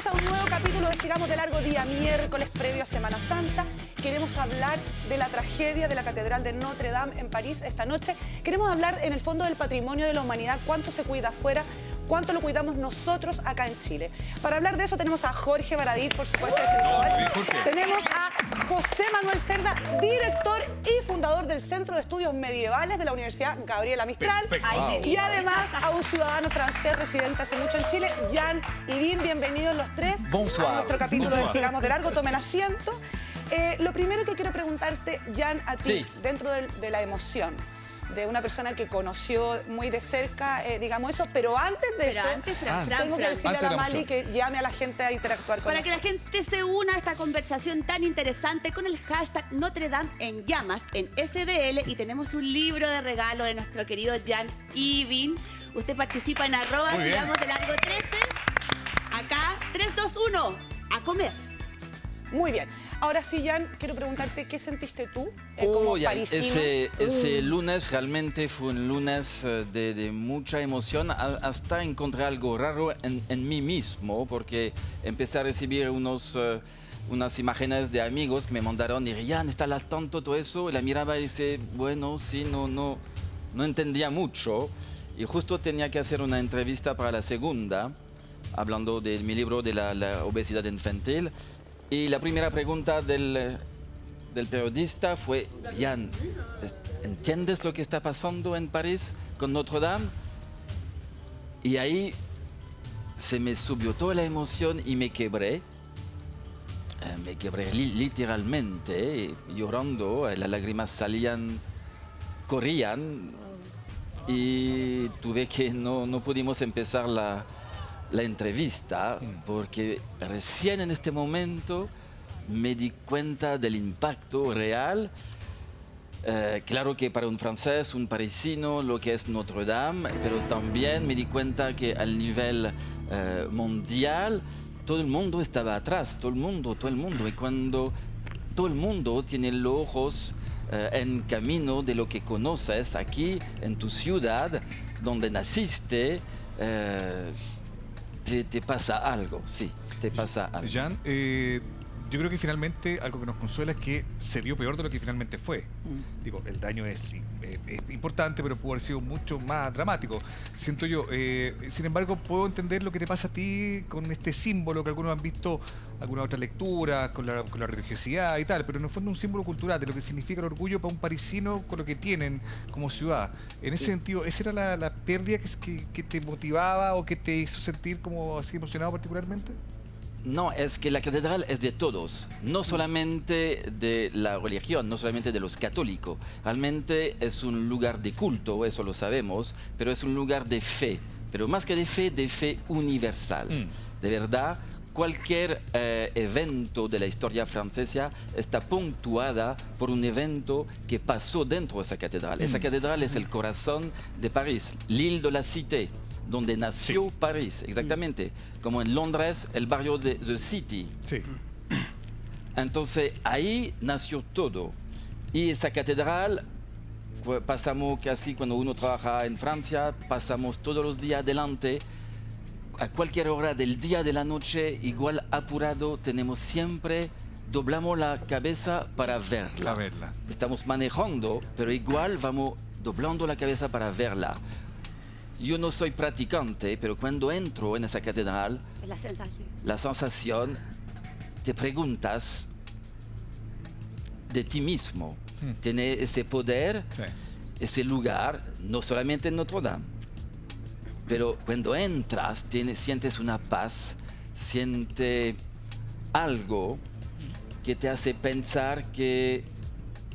Bienvenidos a un nuevo capítulo de Sigamos de Largo, día miércoles previo a Semana Santa. Queremos hablar de la tragedia de la Catedral de Notre Dame en París esta noche. Queremos hablar en el fondo del patrimonio de la humanidad, cuánto se cuida afuera, cuánto lo cuidamos nosotros acá en Chile. Para hablar de eso tenemos a Jorge Baradit, por supuesto, escritor. Tenemos a José Manuel Cerda, director y fundador del Centro de Estudios Medievales de la Universidad Gabriela Mistral. Y además a un ciudadano francés residente hace mucho en Chile, Jan Yvin. Bienvenidos los tres a nuestro capítulo de Sigamos de Largo. Tomen asiento. Lo primero que quiero preguntarte, Jan, a ti, dentro de la emoción de una persona que conoció muy de cerca, digamos eso, pero antes de eso, tengo que decirle a la Mali que llame a la gente a interactuar con nosotros. Para que la gente se una a esta conversación tan interesante con el hashtag Notre Dame en llamas en SDL, y tenemos un libro de regalo de nuestro querido Jan Yvin. Usted participa en @sigamos de largo 13. Acá, 3, 2, 1, a comer. Muy bien. Ahora sí, Jan, quiero preguntarte, ¿qué sentiste tú como parisino? Ese lunes realmente fue un lunes de mucha emoción. Hasta encontré algo raro en mí mismo, porque empecé a recibir unas imágenes de amigos que me mandaron y Jan, ¿está al tanto todo eso? Y la miraba y dice, bueno, sí, no entendía mucho. Y justo tenía que hacer una entrevista para la segunda, hablando de mi libro de la obesidad infantil. Y la primera pregunta del periodista fue, Jan, ¿entiendes lo que está pasando en París con Notre Dame? Y ahí se me subió toda la emoción y me quebré. Me quebré literalmente, llorando, las lágrimas corrían. Y tuve que, no pudimos empezar la entrevista, porque recién en este momento me di cuenta del impacto real. Claro que para un francés, un parisino, lo que es Notre Dame, pero también me di cuenta que al nivel mundial todo el mundo estaba atrás, todo el mundo. Y cuando todo el mundo tiene los ojos en camino de lo que conoces aquí en tu ciudad, donde naciste, te pasa algo, sí, te pasa algo. Jan, yo creo que finalmente algo que nos consuela es que se vio peor de lo que finalmente fue. Digo, el daño es importante, pero pudo haber sido mucho más dramático, siento yo. Sin embargo, puedo entender lo que te pasa a ti con este símbolo que algunos han visto, alguna otra lectura, con la religiosidad y tal, pero en el fondo un símbolo cultural de lo que significa el orgullo para un parisino con lo que tienen como ciudad. En ese sentido, ¿esa era la pérdida que te motivaba o que te hizo sentir como así emocionado particularmente? No, es que la catedral es de todos, no solamente de la religión, no solamente de los católicos. Realmente es un lugar de culto, eso lo sabemos, pero es un lugar de fe. Pero más que de fe universal. De verdad, cualquier evento de la historia francesa está puntuada por un evento que pasó dentro de esa catedral. Esa catedral es el corazón de París, l'île de la Cité, donde nació París, exactamente, como en Londres, el barrio de The City. Entonces, ahí nació todo. Y esa catedral, pasamos casi, cuando uno trabaja en Francia, pasamos todos los días delante, a cualquier hora del día, de la noche, igual apurado, tenemos siempre, doblamos la cabeza para verla. Estamos manejando, pero igual vamos doblando la cabeza para verla. Yo no soy practicante, pero cuando entro en esa catedral, la sensación, te preguntas de ti mismo. Tiene ese poder, ese lugar, no solamente en Notre Dame, pero cuando entras, sientes una paz, sientes algo que te hace pensar que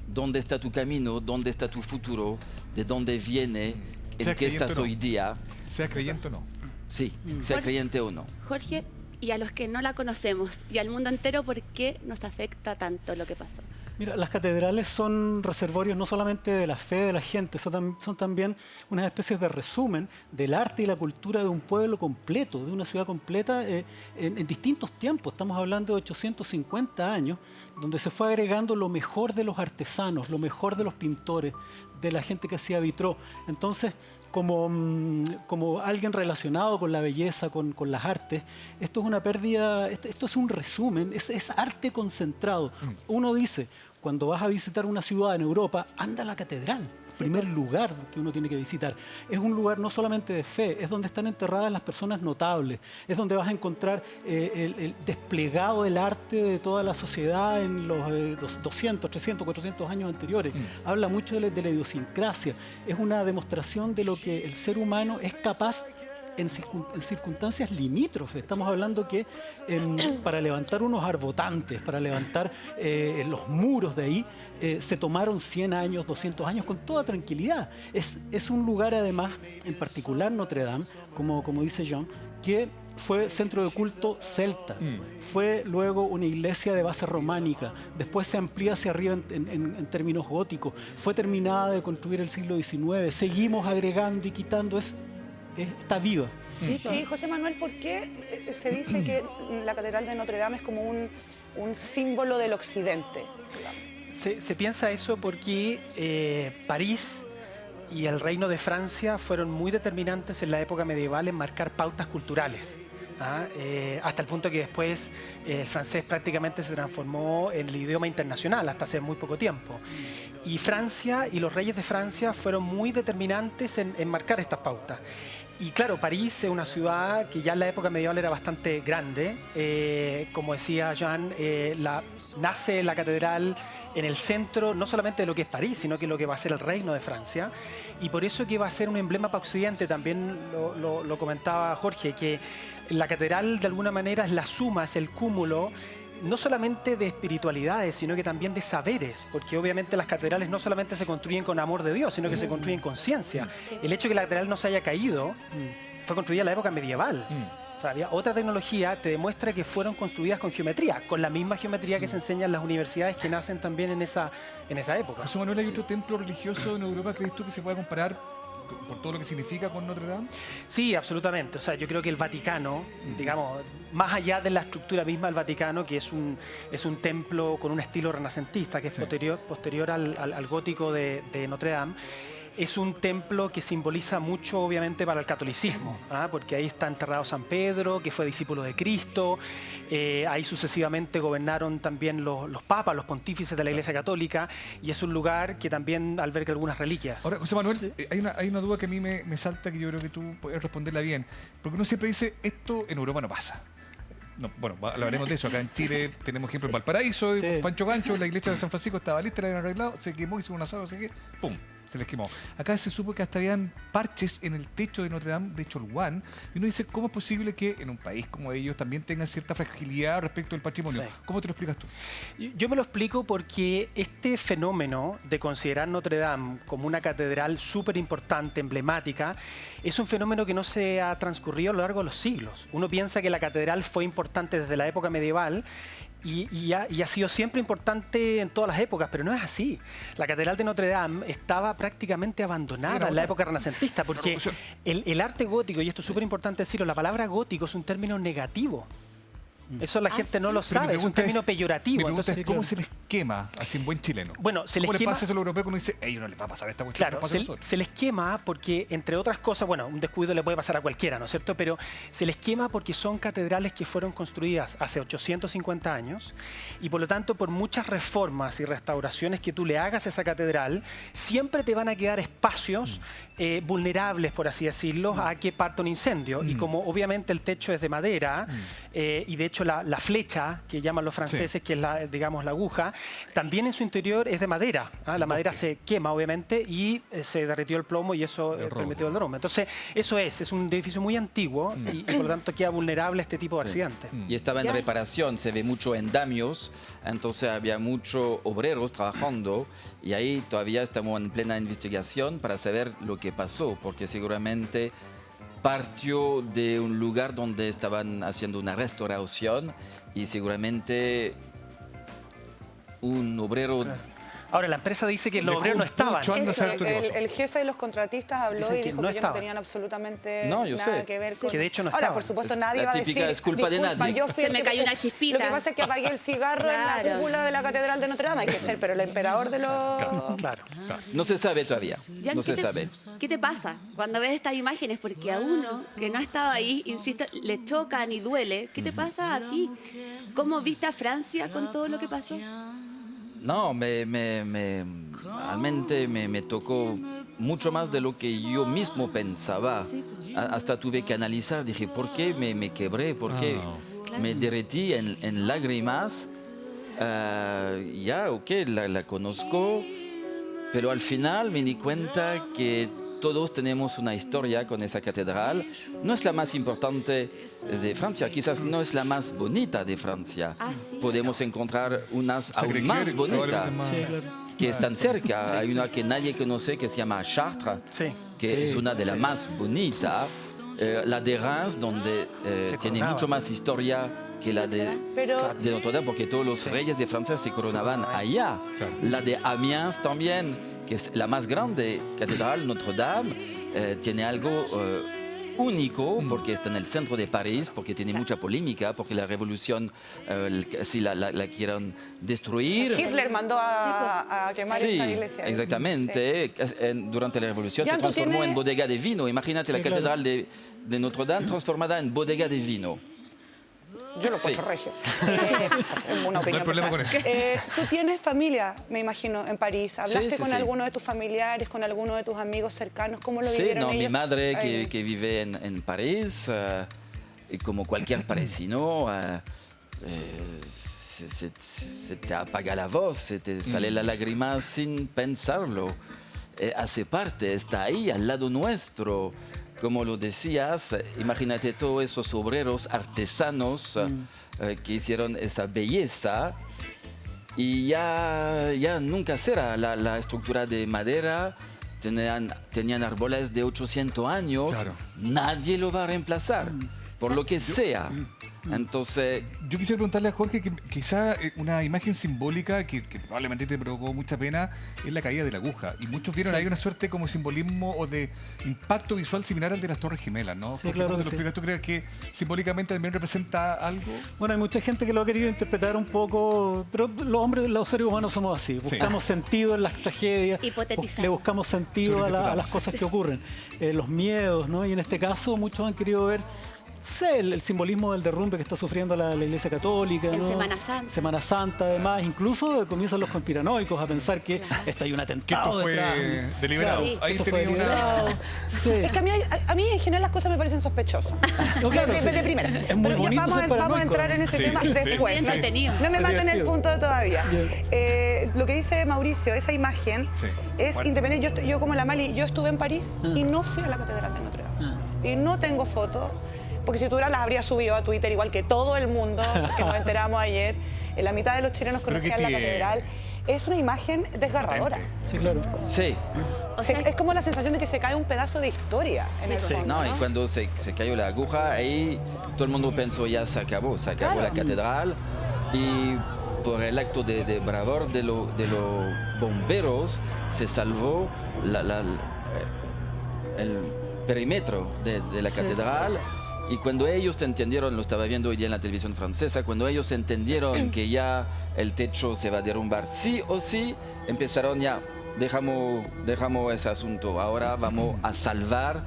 dónde está tu camino, dónde está tu futuro, de dónde viene, en qué estás hoy día. Sea creyente o no. Sí, sea creyente o no. Jorge, y a los que no la conocemos, y al mundo entero, ¿por qué nos afecta tanto lo que pasó? Mira, las catedrales son reservorios no solamente de la fe de la gente, son también unas especies de resumen del arte y la cultura de un pueblo completo, de una ciudad completa en distintos tiempos. Estamos hablando de 850 años, donde se fue agregando lo mejor de los artesanos, lo mejor de los pintores, de la gente que hacía vitró. Entonces, como alguien relacionado con la belleza, con las artes, esto es una pérdida, esto es un resumen, es arte concentrado. Uno dice, cuando vas a visitar una ciudad en Europa, anda a la catedral, primer lugar que uno tiene que visitar. Es un lugar no solamente de fe, es donde están enterradas las personas notables, es donde vas a encontrar el desplegado del arte de toda la sociedad en los 200, 300, 400 años anteriores. Habla mucho de la idiosincrasia, es una demostración de lo que el ser humano es capaz en circunstancias limítrofes. Estamos hablando que para levantar unos arbotantes, para levantar los muros de ahí, se tomaron 100 años, 200 años con toda tranquilidad. Es un lugar además, en particular Notre Dame, como dice John, que fue centro de culto celta, fue luego una iglesia de base románica, después se amplía hacia arriba en términos góticos, fue terminada de construir el siglo XIX, seguimos agregando y quitando, está viva. Sí, y José Manuel, ¿por qué se dice que la Catedral de Notre Dame es como un símbolo del occidente? Se piensa eso porque París y el Reino de Francia fueron muy determinantes en la época medieval en marcar pautas culturales. Hasta el punto que después el francés prácticamente se transformó en el idioma internacional hasta hace muy poco tiempo. Y Francia y los reyes de Francia fueron muy determinantes en marcar estas pautas. Y claro, París es una ciudad que ya en la época medieval era bastante grande. Como decía Jean, nace la catedral en el centro, no solamente de lo que es París, sino que lo que va a ser el reino de Francia. Y por eso que va a ser un emblema para Occidente, también lo comentaba Jorge, que la catedral de alguna manera es la suma, es el cúmulo, no solamente de espiritualidades, sino que también de saberes, porque obviamente las catedrales no solamente se construyen con amor de Dios, sino que se construyen con ciencia. El hecho de que la catedral no se haya caído fue construida en la época medieval. O sea, había otra tecnología, te demuestra que fueron construidas con geometría, con la misma geometría que se enseña en las universidades que nacen también en esa época. José Manuel, ¿hay otro templo religioso en Europa, crees tú, que se pueda comparar por todo lo que significa con Notre Dame? Sí, absolutamente. O sea, yo creo que el Vaticano, digamos, más allá de la estructura misma del Vaticano, que es un templo con un estilo renacentista, que es posterior al gótico de Notre Dame, es un templo que simboliza mucho, obviamente, para el catolicismo, porque ahí está enterrado San Pedro, que fue discípulo de Cristo. Ahí sucesivamente gobernaron también los papas, los pontífices de la Iglesia Católica, y es un lugar que también alberga algunas reliquias. Ahora, José Manuel, hay una duda que a mí me salta, que yo creo que tú puedes responderla bien, porque uno siempre dice, esto en Europa no pasa. No, bueno, hablaremos de eso. Acá en Chile tenemos ejemplo en Valparaíso, Pancho Gancho, la iglesia de San Francisco estaba lista, la habían arreglado, se quemó, hizo un asado, así que ¡pum! Se les quemó. Acá se supo que hasta habían parches en el techo de Notre Dame de Cholguán, y uno dice, ¿cómo es posible que en un país como ellos también tengan cierta fragilidad respecto al patrimonio? Sí. ¿Cómo te lo explicas tú? Yo me lo explico porque este fenómeno de considerar Notre Dame como una catedral súper importante, emblemática, es un fenómeno que no se ha transcurrido a lo largo de los siglos. Uno piensa que la catedral fue importante desde la época medieval, y ha sido siempre importante en todas las épocas, pero no es así. La Catedral de Notre Dame estaba prácticamente abandonada en la época renacentista, porque el arte gótico, y esto es súper importante decirlo, la palabra gótico es un término negativo. Eso la gente no lo sabe, es un término peyorativo. Mi pregunta es, ¿cómo se les quema, así en buen chileno? Bueno, ¿Cómo les pasa eso a los europeos cuando dice, no les va a pasar esta cuestión? Claro, se les quema porque, entre otras cosas, bueno, un descuido le puede pasar a cualquiera, ¿no es cierto? Pero se les quema porque son catedrales que fueron construidas hace 850 años, y por lo tanto, por muchas reformas y restauraciones que tú le hagas a esa catedral, siempre te van a quedar espacios vulnerables, por así decirlo, a que parta un incendio. Y como obviamente el techo es de madera, y de hecho la flecha, que llaman los franceses, que es digamos la aguja, también en su interior es de madera. La madera se quema, obviamente, y se derritió el plomo, y eso permitió el derrumbe. Entonces, eso es un edificio muy antiguo, y por lo tanto queda vulnerable a este tipo de accidentes. Y estaba en reparación, se ve mucho andamios, entonces había muchos obreros trabajando, y ahí todavía estamos en plena investigación para saber lo que pasó, porque seguramente partió de un lugar donde estaban haciendo una restauración, y seguramente un obrero Ahora, la empresa dice que Le los obreros no contó estaban. Joan de Eso, saber tú qué pasó. el jefe de los contratistas habló Dicen y que dijo no que ellos no estaban. tenían absolutamente No, yo nada sé. que ver con... Que de hecho no Ahora, estaban. por supuesto, Es nadie la va a típica, decir, es culpa de disculpa, nadie. yo fui Se el me que- cayó una chispita. Lo que pasa es que apagué el cigarro en la Claro. cúpula de la Catedral de Notre Dame, hay que ser, pero el emperador de los... Claro. No se sabe todavía, Jan, no se sabe. ¿Qué te pasa cuando ves estas imágenes? Porque a uno que no ha estado ahí, insisto, le chocan y duele. ¿Qué te pasa a ti? ¿Cómo viste a Francia con todo lo que pasó? No, realmente me tocó mucho más de lo que yo mismo pensaba. Sí. Hasta tuve que analizar, dije, ¿por qué me quebré? ¿Por qué me derretí en lágrimas? Ya, ok, la conozco, pero al final me di cuenta que todos tenemos una historia con esa catedral. No es la más importante de Francia, quizás no es la más bonita de Francia. Ah, sí. Podemos encontrar unas aún Sacré-Cœur, más bonitas probablemente más- Sí, claro. que están cerca. Hay una que nadie conoce que se llama Chartres, Sí. que es una de las más bonitas. La de Reims, donde Se tiene coronaba. mucho más historia que la de Pero Notre Dame, porque todos los reyes de Francia se coronaban allá. Claro. La de Amiens también, que es la más grande catedral, Notre Dame, tiene algo único, porque está en el centro de París, porque tiene mucha polémica, porque la revolución si la quieren destruir. Hitler mandó a quemar Sí, esa iglesia. exactamente. Durante la revolución Jan, se ¿tú transformó tienes- en bodega de vino. Imagínate la Sí, claro. catedral de Notre Dame transformada en bodega de vino. Yo lo Sí. encuentro regio. En una opinión problema con personal. Tú tienes familia, me imagino, en París. ¿Hablaste Sí, con sí. alguno de tus familiares, con alguno de tus amigos cercanos? ¿Cómo lo Sí, vivieron no, mi ellos? madre Ahí. que vive en París, y como cualquier parisino, se te apaga la voz, se te sale la lágrima sin pensarlo. Hace parte, está ahí, al lado nuestro. Como lo decías, imagínate todos esos obreros artesanos que hicieron esa belleza. Y ya nunca será la estructura de madera. Tenían árboles de 800 años. Claro. Nadie lo va a reemplazar, por lo que sea. Entonces, Yo quisiera preguntarle a Jorge que quizá una imagen simbólica que probablemente te provocó mucha pena es la caída de la aguja. Y muchos vieron ahí una suerte como simbolismo o de impacto visual similar al de las Torres Gemelas, ¿no? Sí, Jorge, claro ¿cómo que te lo sí. explicas? ¿Tú crees que simbólicamente también representa algo? Bueno, hay mucha gente que lo ha querido interpretar un poco, pero los hombres, los seres humanos somos así. Buscamos sentido en las tragedias, Hipotetizar. le buscamos sentido a las Sobreinterpretamos. cosas que ocurren. Los miedos, ¿no? Y en este caso muchos han querido ver, sé, el simbolismo del derrumbe que está sufriendo la Iglesia Católica. En ¿no? Semana Santa. Semana Santa, además. Incluso comienzan los conspiranoicos a pensar que esto hay un Que atentado esto fue detrás. deliberado. Sí. Ahí Esto fue tenía una... deliberado. Sí. Es que a mí en general las cosas me parecen sospechosas. No, claro, de sí. primera. Es muy Pero ya bonito vamos, ser vamos a paranoico. entrar en ese Sí, tema sí. después. Bien entretenido. No me Es maten el divertido. punto todavía. Ya. Lo que dice Mauricio, esa imagen Sí. es Bueno. independiente. Yo como la Mali, yo estuve en París y no fui a la Catedral de Notre Dame. Y no tengo fotos, porque si tuviera las habría subido a Twitter igual que todo el mundo, que nos enteramos ayer. La mitad de los chilenos Pero conocían que la tiene- catedral. Es una imagen desgarradora. Sí, claro. sí. O sea, Es como la sensación de que se cae un pedazo de historia en el Sí, fondo, no, y ¿no? cuando se cayó la aguja, ahí todo el mundo pensó ya se acabó Claro. la catedral. Y por el acto de bravor de los bomberos se salvó el perímetro de la catedral. Y cuando ellos entendieron, lo estaba viendo hoy día en la televisión francesa, cuando ellos entendieron que ya el techo se va a derrumbar sí o sí, empezaron ya, dejamos ese asunto, ahora vamos a salvar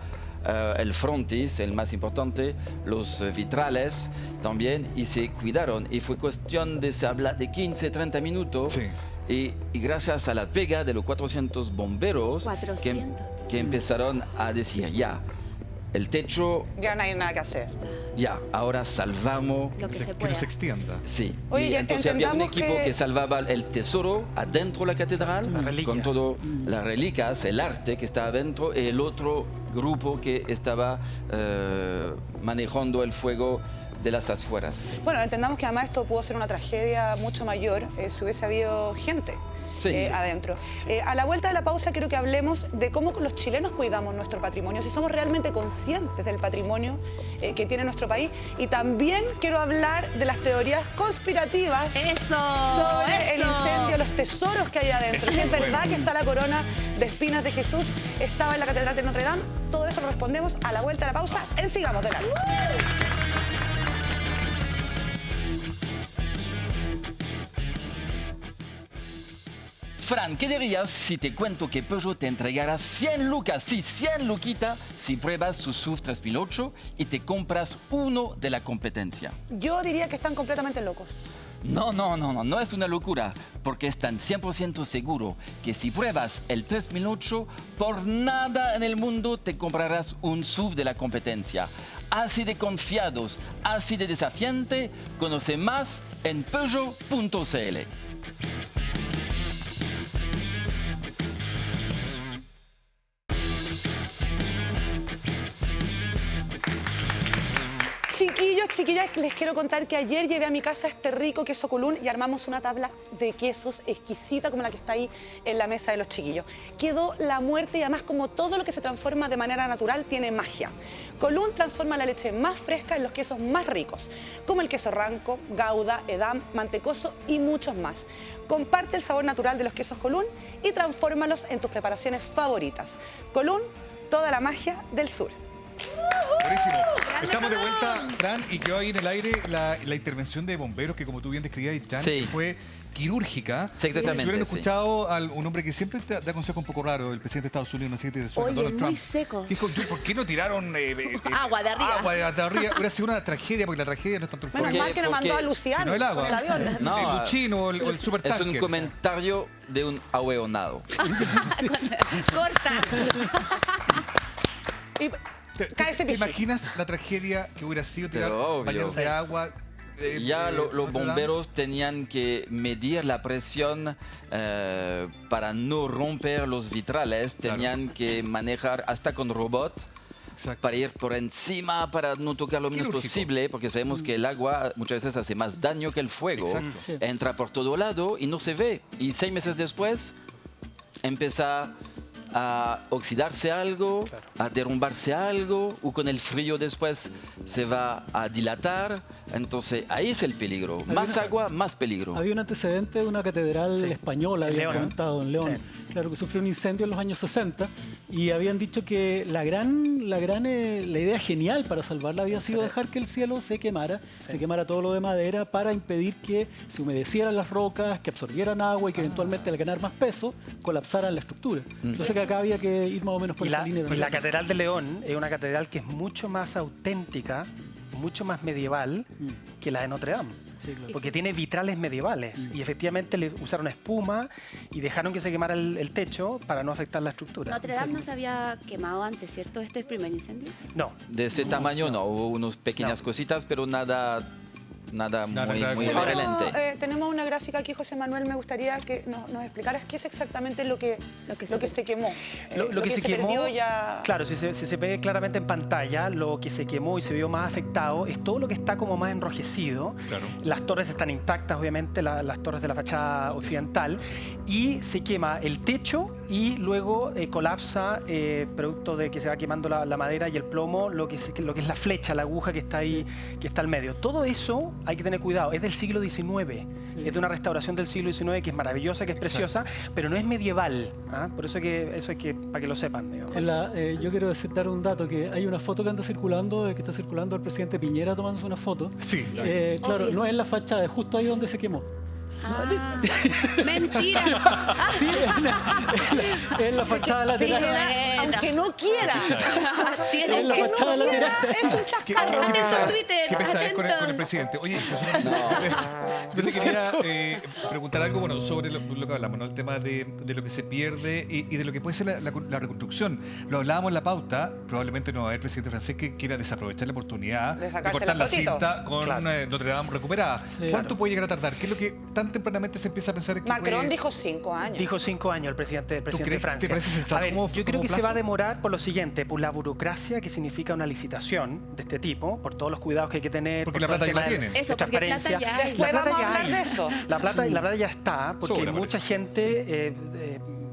el frontis, el más importante, los vitrales también, y se cuidaron. Y fue cuestión de, se habla de 15, 30 minutos. Sí. Y gracias a la pega de los 400 bomberos 400. que empezaron a decir ya, el techo, Ya no hay nada que hacer. ya, ahora salvamos. lo que se Que pueda. no se extienda. Sí, Oye, y ya entonces había un entendamos equipo que- que salvaba el tesoro adentro de la catedral, Las reliquias. con todo las reliquias, el arte que estaba adentro, y el otro grupo que estaba manejando el fuego de las afueras. Bueno, entendamos que además esto pudo ser una tragedia mucho mayor si hubiese habido gente Sí. adentro. A la vuelta de la pausa quiero que hablemos de cómo los chilenos cuidamos nuestro patrimonio, si somos realmente conscientes del patrimonio que tiene nuestro país. Y también quiero hablar de las teorías conspirativas sobre el incendio, los tesoros que hay adentro. Si es verdad que está la corona de espinas de Jesús, estaba en la Catedral de Notre Dame. Todo eso lo respondemos a la vuelta de la pausa en Sigamos de Largo. Fran, ¿qué dirías si te cuento que Peugeot te entregará 100 lucas, sí, 100 luquitas, si pruebas su SUV 3008 y te compras uno de la competencia? Yo diría que están completamente locos. No es una locura, porque están 100% seguro que si pruebas el 3008, por nada en el mundo te comprarás un SUV de la competencia. Así de confiados, así de desafiante, conoce más en Peugeot.cl. Chiquillos, chiquillas, les quiero contar que ayer llevé a mi casa este rico queso Colún y armamos una tabla de quesos exquisita como la que está ahí en la mesa de los chiquillos. Quedó la muerte y además, como todo lo que se transforma de manera natural, tiene magia. Colún transforma la leche más fresca en los quesos más ricos, como el queso Ranco, Gouda, Edam, Mantecoso y muchos más. Comparte el sabor natural de los quesos Colún y transfórmalos en tus preparaciones favoritas. Colún, toda la magia del sur. Buenísimo. Estamos de vuelta, Fran, y quedó ahí en el aire la intervención de bomberos que, como tú bien describías, Jan, Sí. que fue quirúrgica. Sí, exactamente, Si hubieran sí. escuchado a un hombre que siempre da consejos un poco raros, el presidente de Estados Unidos, no sé si te suena, Oye, Donald muy Trump. secos. Dijo, ¿por qué no tiraron Agua de arriba? Agua de arriba. Hubiera sido una tragedia, porque la tragedia no es tanto el Menos fuego, mal que no mandó a Luciano sino el agua. con el avión. No, el Luchino o el Es supertanker. un comentario de un ahueonado. Corta. Y cáese, ¿Te pichi. imaginas la tragedia que hubiera sido tirar Pero obvio. bañeros de Sí. agua? Ya los Notre Dame? bomberos tenían que medir la presión para no romper los vitrales, tenían que manejar hasta con robots Exacto. para ir por encima, para no tocar lo menos Quirúrgico. posible, porque sabemos que el agua muchas veces hace más daño que el fuego. Exacto. Sí. Entra por todo lado y no se ve. Y 6 meses después empieza a oxidarse algo, a derrumbarse algo, o con el frío después se va a dilatar. Entonces ahí es el peligro. Más agua, más peligro. Había un antecedente de una catedral Sí. española, En habían León. comentado, en León. Sí. Claro, que sufrió un incendio en los años 60 y habían dicho que la idea genial para salvarla había sido dejar que el cielo se quemara todo lo de madera para impedir que se humedecieran las rocas, que absorbieran agua y que eventualmente al ganar más peso colapsaran la estructura. Entonces que acá había que ir más o menos por Y esa la, línea. y la Catedral de León es una catedral que es mucho más auténtica, mucho más medieval que la de Notre Dame. Sí, claro. Porque tiene vitrales medievales y efectivamente le usaron espuma y dejaron que se quemara el techo para no afectar la estructura. Notre Dame no se había quemado antes, ¿cierto? ¿Este es el primer incendio? No. De ese tamaño no, hubo unas pequeñas cositas, pero nada muy grave. relevante. Tenemos una gráfica aquí, José Manuel. Me gustaría que nos explicaras qué es exactamente lo que se quemó. Lo que se quemó, perdió ya... claro, si se ve claramente en pantalla, lo que se quemó y se vio más afectado es todo lo que está como más enrojecido. Claro. Las torres están intactas, obviamente, las torres de la fachada occidental, y se quema el techo y luego colapsa, producto de que se va quemando la madera y el plomo, lo que es la flecha, la aguja que está ahí, que está al medio. Todo eso hay que tener cuidado, es del siglo XIX, es de una restauración del siglo XIX que es maravillosa, que es preciosa, pero no es medieval. ¿Ah? Por eso eso es que, para que lo sepan, digamos. Yo quiero dar un dato, que hay una foto que anda circulando, que está circulando el presidente Piñera tomándose una foto. Sí. Claro, Obvio. no es la fachada, es justo ahí donde se quemó. Ah, mentira. Sí, en la fachada lateral. Bueno. Aunque no quiera. Tiene En la que- fachada lateral. Es un ¿Qué chascarro. Atento, pesar- Twitter, qué pesadez con atento. el presidente? Oye, yo te quería preguntar algo, bueno, sobre lo que hablamos, ¿no? El tema de lo que se pierde y de lo que puede ser la reconstrucción. Lo hablábamos en la pauta, probablemente no va a haber presidente francés que quiera desaprovechar la oportunidad De de sacarse cortar la la fotito. cinta con Claro. Notre Dame recuperada. Sí. ¿Cuánto puede llegar a tardar? ¿Qué es lo que tanto tan tempranamente se empieza a pensar en que Macron puede- dijo 5 años. Dijo 5 años el presidente crees- de Francia. te parece sensato A ver, como yo creo que se plazo? va a demorar por lo siguiente, por la burocracia que significa una licitación de este tipo, por todos los cuidados que hay que tener. Porque por la todo el plata ya tema la de- tienen. Eso, de porque plata transparencia. ya hay. Después La plata vamos a ya hablar hay. de eso. La plata ya está, porque Sobra, hay mucha parece. gente,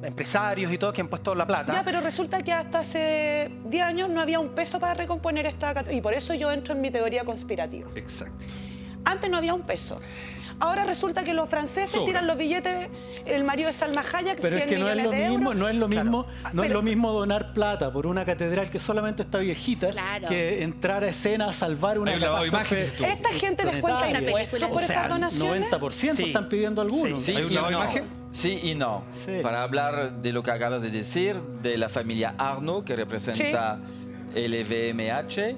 empresarios y todo, que han puesto la plata. Ya, pero resulta que hasta hace 10 años no había un peso para recomponer esta catedral. Y por eso yo entro en mi teoría conspirativa. Exacto. Antes no había un peso. Ahora resulta que los franceses Sobra. tiran los billetes, el marido de Salma Hayek, Pero 100 es que no es millones lo de mismo, euros. no es lo Claro. mismo, no es Pero- lo mismo donar plata por una catedral que solamente está viejita Claro. que entrar a escena a salvar una Hay un lavado de catástrofe. imagen, dices tú. Esta gente descuenta planetaria. impuestos por O sea, estas donaciones. 90% Sí. están pidiendo algunos. Sí ¿Hay un y lavado de no. imagen? Sí y no. Sí. Para hablar de lo que acabas de decir, de la familia Arnault, que representa el LVMH,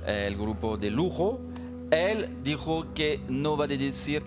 el grupo de lujo, él dijo que no va a deducir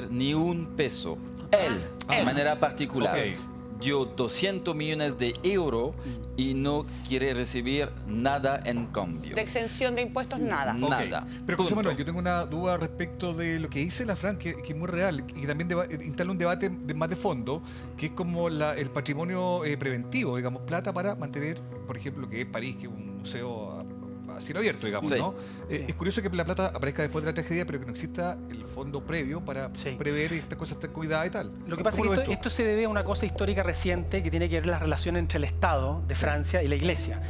ni un peso. Él, de manera particular, Ok. dio 200 millones de euros y no quiere recibir nada en cambio. De exención de impuestos, nada. No. Nada. Ok. Pero José Punto. Manuel, yo tengo una duda respecto de lo que dice la Fran, que es muy real y que también instala un debate más de fondo, que es como el patrimonio preventivo, digamos, plata para mantener, por ejemplo, lo que es París, que es un museo a cielo abierto, digamos, Sí. ¿no? Es curioso que la plata aparezca después de la tragedia, pero que no exista el fondo previo para Sí. prever estas cosas están cuidadas y tal. Lo que pasa es ¿Cómo que lo esto, ves tú? esto se debe a una cosa histórica reciente que tiene que ver la relación entre el Estado de Francia y la Iglesia.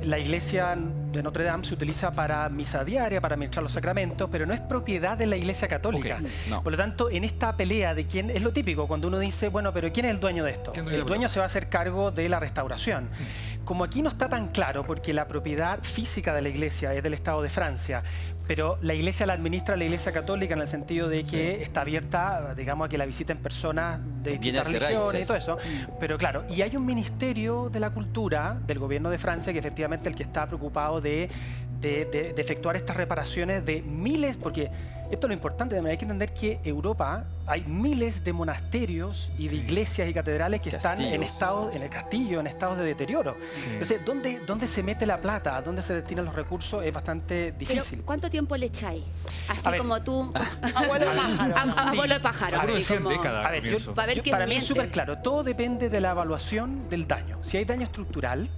La Iglesia de Notre Dame se utiliza para misa diaria, para administrar los sacramentos, pero no es propiedad de la Iglesia Católica. Ok. No. Por lo tanto, en esta pelea de quién es lo típico cuando uno dice, bueno, pero ¿quién es el dueño de esto? ¿Quién es el El dueño se va a hacer cargo de la restauración. Como aquí no está tan claro, porque la propiedad física de la Iglesia es del Estado de Francia, pero la Iglesia la administra la Iglesia Católica en el sentido de que está abierta, digamos, a que la visiten personas de distintas Bienes y religiones y todo raíces. eso. Pero claro, y hay un Ministerio de la Cultura del gobierno de Francia que efectivamente el que está preocupado de efectuar estas reparaciones de miles, porque esto es lo importante, hay que entender que Europa hay miles de monasterios y de iglesias y catedrales que están en Castillos. estados, en el castillo, en estados de deterioro. Entonces, ¿dónde se mete la plata? ¿A dónde se destinan los recursos? Es bastante Pero, difícil. ¿cuánto tiempo le echáis? Así A ver. como tú, Abuelo pájaro. abuelo de pájaro. Algunos así decían como- décadas A al ver, comienzo. Pa' ver quién para mí es miente. súper claro. Todo depende de la evaluación del daño. Si hay daño estructural,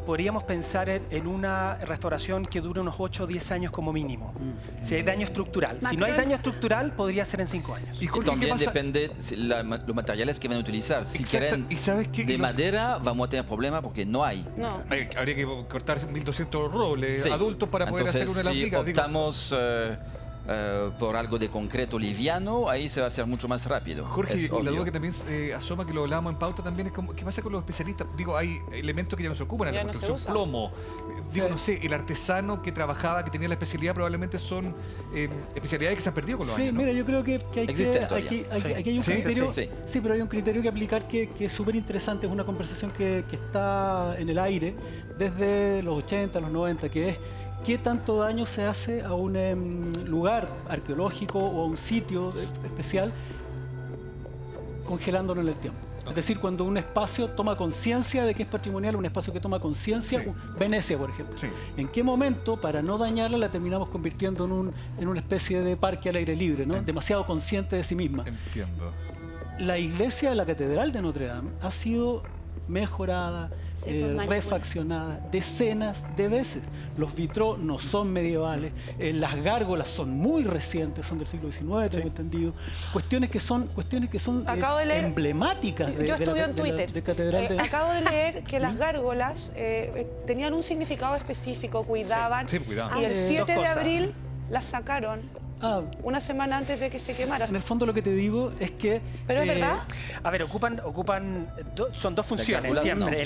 podríamos pensar en una restauración que dure unos 8 o 10 años como mínimo. Si hay daño estructural. Si no hay Macron. daño estructural, podría ser en 5 años. Y Y Jorge, ¿qué también pasa? depende los materiales que van a utilizar. Si Exacto. quieren ¿Y sabes qué? de Y los- madera, vamos a tener problemas porque no hay. No. Habría que cortar 1.200 robles Sí. adultos para poder Entonces, hacer una de las si vigas. digo. optamos por algo de concreto liviano, ahí se va a hacer mucho más rápido. Jorge, es y la obvio. duda que también asoma, que lo hablábamos en pauta también, es como, ¿qué pasa con los especialistas? Digo, hay elementos que ya no se ocupan en Ya la no se construcción, usan. plomo. Digo, no sé, el artesano que trabajaba, que tenía la especialidad, probablemente son especialidades que se han perdido con los Sí, años, ¿no? mira, yo creo que Existen todavía. aquí hay un Sí, sí, criterio, sí. sí, pero hay un criterio que aplicar que es súper interesante, es una conversación que está en el aire desde los 80, los 90, que es qué tanto daño se hace a un lugar arqueológico o a un sitio especial congelándolo en el tiempo. Es decir, cuando un espacio toma conciencia de que es patrimonial, un espacio que toma conciencia, Sí. Venecia, por ejemplo. Sí. ¿En qué momento, para no dañarla, la terminamos convirtiendo en una especie de parque al aire libre, ¿no? Demasiado consciente de sí misma? Entiendo. La iglesia de la Catedral de Notre Dame ha sido mejorada, Sí, pues, manipulada. refaccionada decenas de veces. Los vitrós no son medievales, las gárgolas son muy recientes, son del siglo XIX, tengo entendido. Cuestiones que son Acabo de leer- emblemáticas de, Yo de la- estudio en de la- Twitter. de Catedral de... Acabo de leer que las gárgolas tenían un significado específico, cuidaban. Sí, cuidaban. Y el Ah, 7 de dos cosas. abril las sacaron Ah, una semana antes de que se quemara. en el fondo lo que te digo es que... Pero es verdad. A ver, son dos funciones cálculas, siempre. no.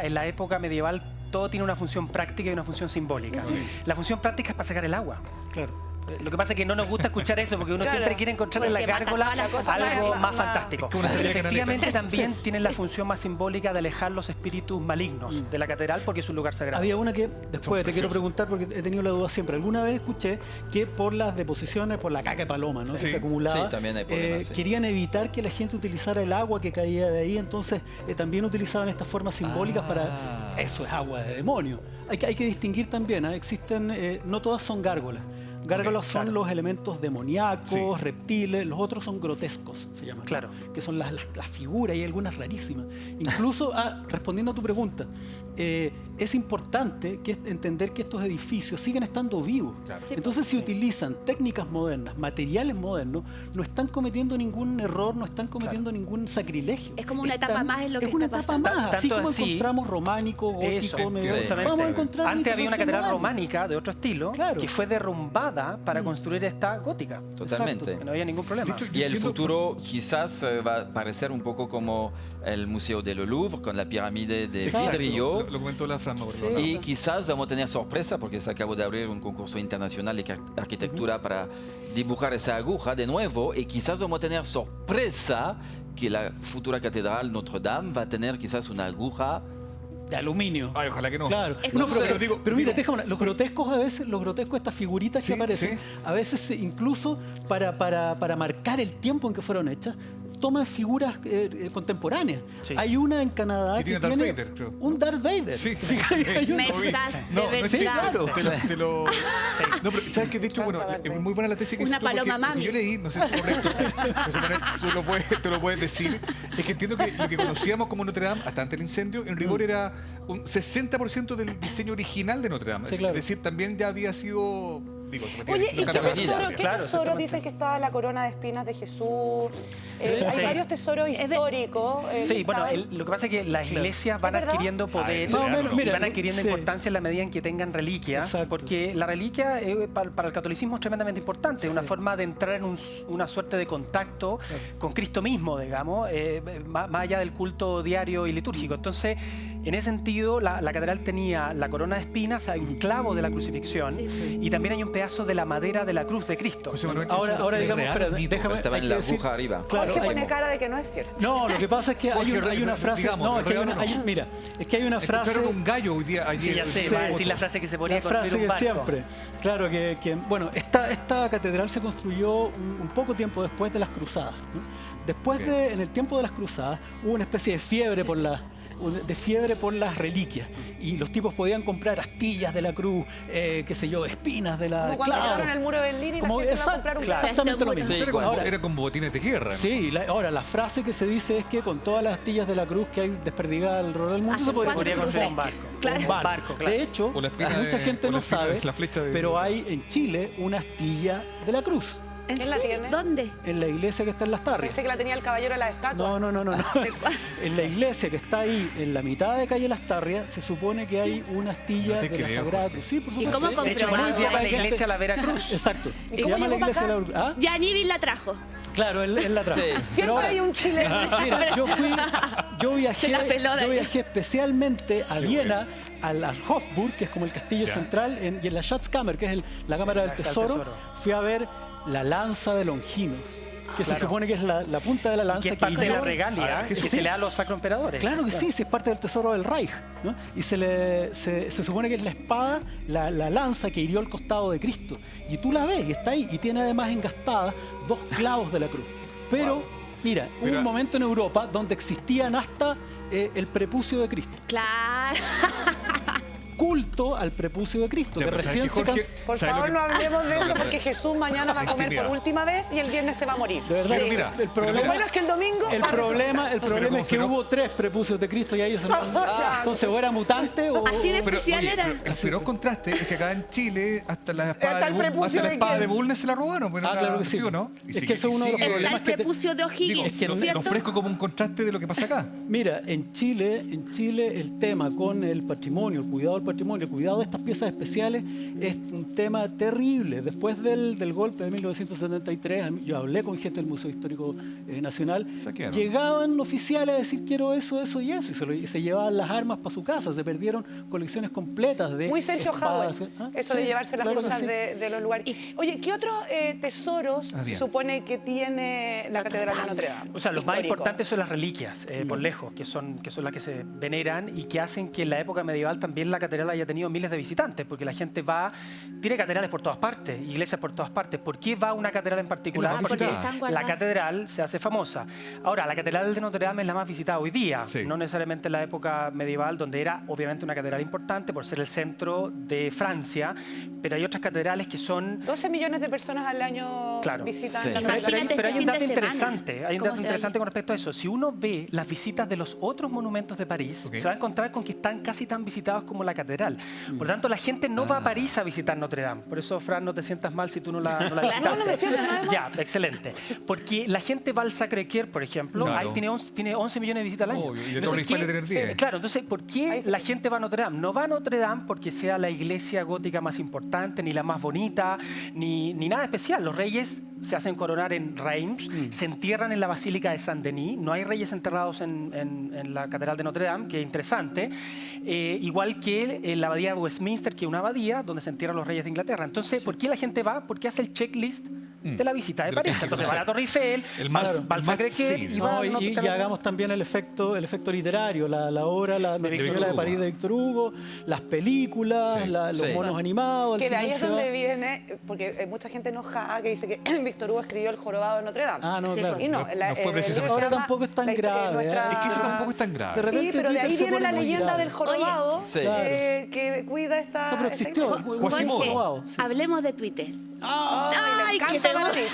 En la época medieval todo tiene una función práctica y una función simbólica. La función práctica es para sacar el agua. Claro. Lo que pasa es que no nos gusta escuchar eso porque uno Claro. siempre quiere encontrar en la Porque mata gárgola todas las cosas algo más- más más- fantástico. Es como una Pero serie de efectivamente canales. también tienen la función más simbólica de alejar los espíritus malignos de la catedral porque es un lugar sagrado. Había una que Son después te quiero preciosas. preguntar porque he tenido la duda siempre. Alguna vez escuché que por las deposiciones, por la caca de paloma, ¿no? Sí. Que se acumulaba, Sí, también hay problemas, sí. querían evitar que la gente utilizara el agua que caía de ahí, entonces también utilizaban estas formas simbólicas para... Eso es agua de demonio. Hay que distinguir también, ¿eh? Existen, no todas son gárgolas. Gárgolas Ok, son claro. los elementos demoníacos, Sí. reptiles, los otros son grotescos, se llaman. ¿no? Claro. Que son las figuras, y hay algunas rarísimas. Incluso, respondiendo a tu pregunta, es importante entender que estos edificios siguen estando vivos. Claro. Sí, Entonces, si utilizan técnicas modernas, materiales modernos, no están cometiendo ningún error, no están cometiendo ningún sacrilegio. Es como una etapa más en lo que Es una está etapa pasando. más, así Tanto como así- encontramos románico, gótico, Eso, medieval. justamente. Vamos a encontrar Antes había una intervención catedral moderna. románica de otro estilo Claro. que fue derrumbada para construir esta gótica. Totalmente. Que no había ningún problema. De hecho, Y el entiendo- futuro quizás va a parecer un poco como el Museo del Louvre con la pirámide de Exacto. vidrio. Lo comentó la Fran, me acuerdo. Sí. Y quizás vamos a tener sorpresa porque se acabó de abrir un concurso internacional de arquitectura para dibujar esa aguja de nuevo y quizás vamos a tener sorpresa que la futura catedral Notre Dame va a tener quizás una aguja. De aluminio. Ay, ojalá que no. Claro. Es No, como- pero mira, los grotescos a veces, estas figuritas Sí, que aparecen, sí. a veces incluso para marcar el tiempo en que fueron hechas, toman figuras contemporáneas. Sí. Hay una en Canadá Que que tiene Darth tiene Vader, creo. un Darth Vader. Sí. Hay un- Me Lo vi. estás No, de no es verdad. chiste, claro. te lo- No, pero sabes que de hecho, bueno, es muy buena la tesis que Una hiciste tú, porque paloma lo que mami. yo leí, no sé si es correcto, José Manuel, te lo puedes decir, es que entiendo que lo que conocíamos como Notre Dame hasta antes del incendio, en rigor era un 60% del diseño original de Notre Dame. Sí, claro. Es decir, también ya había sido, digo, se metía Oye, en ¿y qué la Intervenida. tesoro, qué Claro, tesoro exactamente. dicen que está la corona de espinas de Jesús? Sí. Hay Sí. varios tesoros Es ver- históricos. Sí, bueno, estaban- lo que pasa es que las iglesias van ¿Es verdad? adquiriendo poder Más o menos, y mira, van adquiriendo sí. importancia en la medida en que tengan reliquias, Exacto. porque la reliquia para el catolicismo es tremendamente importante, es una Sí. forma de entrar en una suerte de contacto con Cristo mismo, digamos, más allá del culto diario y litúrgico. Entonces, en ese sentido, la catedral tenía la corona de espinas, hay un clavo de la crucifixión, Sí. y también hay un pedazo de la madera de la cruz de Cristo. José Manuel, Ahora ¿es digamos, real, espera, mito? déjame. Estaba hay en que la decir- aguja arriba. Claro, Jorge hay- pone cara de que no es cierto. No, lo que pasa es que hay Jorge, una frase. digamos, No, es que hay real una, o no. mira, es que hay una frase. Encontraron un gallo hoy día, ayer. Sí, ya sé, Sí. va a decir la frase que se ponía La frase construir que un barco. siempre. Claro que bueno, esta catedral se construyó un poco tiempo después de las cruzadas, ¿no? Después Ok. en el tiempo de las cruzadas, hubo una especie de fiebre por las reliquias. Y los tipos podían comprar astillas de la cruz, qué sé yo, espinas de la. Como cuando claro. tiraron el muro de Berlín y Como la gente va a exacto, comprar un claro. pedazo. exactamente lo mismo. Sí, Era como, Ahora, era con botines de guerra. ¿no? sí, ahora la frase que se dice es que con todas las astillas de la cruz que hay desperdigadas alrededor del mundo Hace se podría cuatro Podría construir un cruces. barco. Claro. un Un barco, claro. De hecho, O la espina mucha de- gente o la no espina de- sabe, la flecha de- pero hay en Chile una astilla de la cruz ¿En ¿Quién la serio? tiene? ¿Dónde? en la iglesia que está en Las Tarrias. Pensé que la tenía el caballero de la estatua. No. En la iglesia que está ahí, en la mitad de calle Las Tarrias, se supone que hay una astilla No te de la creo, Sagrada Jorge. Cruz. Sí, por ¿Y supuesto. cómo De hecho, por comprobamos? eso se llama la Hay gente- iglesia la Veracruz. Exacto. ¿Y Se cómo llama la llegó iglesia para de acá? la ¿Ah? Jan Ivin la trajo. Claro, él la trajo. Sí. Pero Siempre ahora, hay un chileno. mira, yo Se la peló de ahí. viajé especialmente a Viena, al Hofburg, que es como el castillo Ya. central, y en la Schatzkammer, que es la Cámara del la Sala del Tesoro, Tesoro. fui a ver la lanza de Longinos, que se Claro. supone que es la punta de la lanza Que es parte de la hirió- regalia que Sí. se le da a los sacroemperadores. Claro que sí, es parte del tesoro del Reich, ¿no? Y se supone que es la espada, la lanza que hirió el costado de Cristo. Y tú la ves y está ahí, y tiene además engastadas 2 clavos de la cruz. Pero, mira, hubo Pero- un momento en Europa donde existían hasta el prepucio de Cristo. Claro. Culto al prepucio de Cristo, Ya, que pero ¿sabes recién qué, se Jorge? cansa. Por ¿Sabes favor, lo no que- hablemos de eso porque Jesús mañana va a comer Mira. por última vez y el viernes se va a morir. De verdad, Pero que mira, el pero problema, Lo bueno es que el domingo. el va a problema es como que fenó- hubo 3 prepucios de Cristo y ahí se Ya. entonces o era mutante o... Así de Pero, especial oye, era. pero el feroz contraste es que acá en Chile hasta la espada, Hasta el prepucio hasta la de espada quién. de Bulnes se la robaron. Pero era- Claro que sí. ¿o no? Y Es sigue- que eso es uno de los sigue- problemas Está el que te- prepucio de O'Higgins, Digo, es que lo ¿cierto? ofrezco como un contraste de lo que pasa acá. Mira, en Chile el tema con el patrimonio, el cuidado del patrimonio, el cuidado de estas piezas especiales es un tema terrible. Después del golpe de 1973, yo hablé con gente del Museo Histórico Nacional, Saquearon. llegaban oficiales a decir quiero eso, eso y eso, y se llevaban las armas para su casa, se perdieron colecciones completas de Muy Sergio Howell, espadas. ¿Ah? eso Sí, de llevarse las claro que cosas sí. de los lugares. Oye, ¿qué otros tesoros Ah, se bien. supone que tiene la Catedral de Notre Dame? O sea, los más Histórico. importantes son las reliquias, por lejos, que son las que se veneran y que hacen que en la época medieval también la catedral catedral haya tenido miles de visitantes, porque la gente va, tiene catedrales por todas partes, iglesias por todas partes. ¿Por qué va a una catedral en particular? Es la más Porque visitada. Están la guardadas. catedral se hace famosa. Ahora, la catedral de Notre Dame es la más visitada hoy día, Sí. no necesariamente en la época medieval, donde era obviamente una catedral importante por ser el centro de Francia, pero hay otras catedrales que son 12 millones de personas al año Claro. visitan Sí. la pero, catedral. pero hay este un fin dato de semana. interesante, hay un ¿Cómo dato se interesante oye? con respecto a eso. Si uno ve las visitas de los otros monumentos de París, Ok. se va a encontrar con que están casi tan visitados como la catedral. Por lo tanto, la gente no va a París a visitar Notre Dame. Por eso, Fran, no te sientas mal si tú no la visitaste. No, no me siento mal. Ya, excelente. Porque la gente va al Sacré-Cœur, por ejemplo, Claro. ahí tiene 11 millones de visitas al año. Obvio, y de Entonces, Torre Eiffel ¿qué- de tener 10. Claro, entonces, ¿por Ahí qué sí. la gente va a Notre Dame? No va a Notre Dame porque sea la iglesia gótica más importante, ni la más bonita, ni nada especial. Los reyes se hacen coronar en Reims, se entierran en la Basílica de Saint-Denis. No hay reyes enterrados en la Catedral de Notre Dame, que es interesante. Igual que en la Abadía de Westminster, que es una abadía donde se entierran los reyes de Inglaterra. Entonces, ¿por qué la gente va? Porque hace el checklist de la visita de De lo que París. hay que Entonces va a la conocer. Torre Eiffel, El va más- al el más- Sacré-Cœur sí. y va No, a y hagamos también el efecto literario, la obra, la Víctor novela de Hugo. París de Víctor Hugo, las películas, Sí. los Sí. monos animados. al Que de final ahí es se va- donde viene, porque hay mucha gente enojada que dice que Víctor Hugo escribió El jorobado de Notre Dame. Ah, no, Sí, claro. Y no, No fue el libro precisamente. se Ahora llama tampoco es tan La historia de grave, nuestra- Es que eso tampoco es tan De grave. repente Sí, pero de ahí Twitter se viene la pone muy leyenda grave. del jorobado Sí. que cuida esta. No, pero esta existió. iglesia. Quasimodo. Jorge, Wow, sí. hablemos de Twitter. Ay, le que encanta tenemos Beatriz.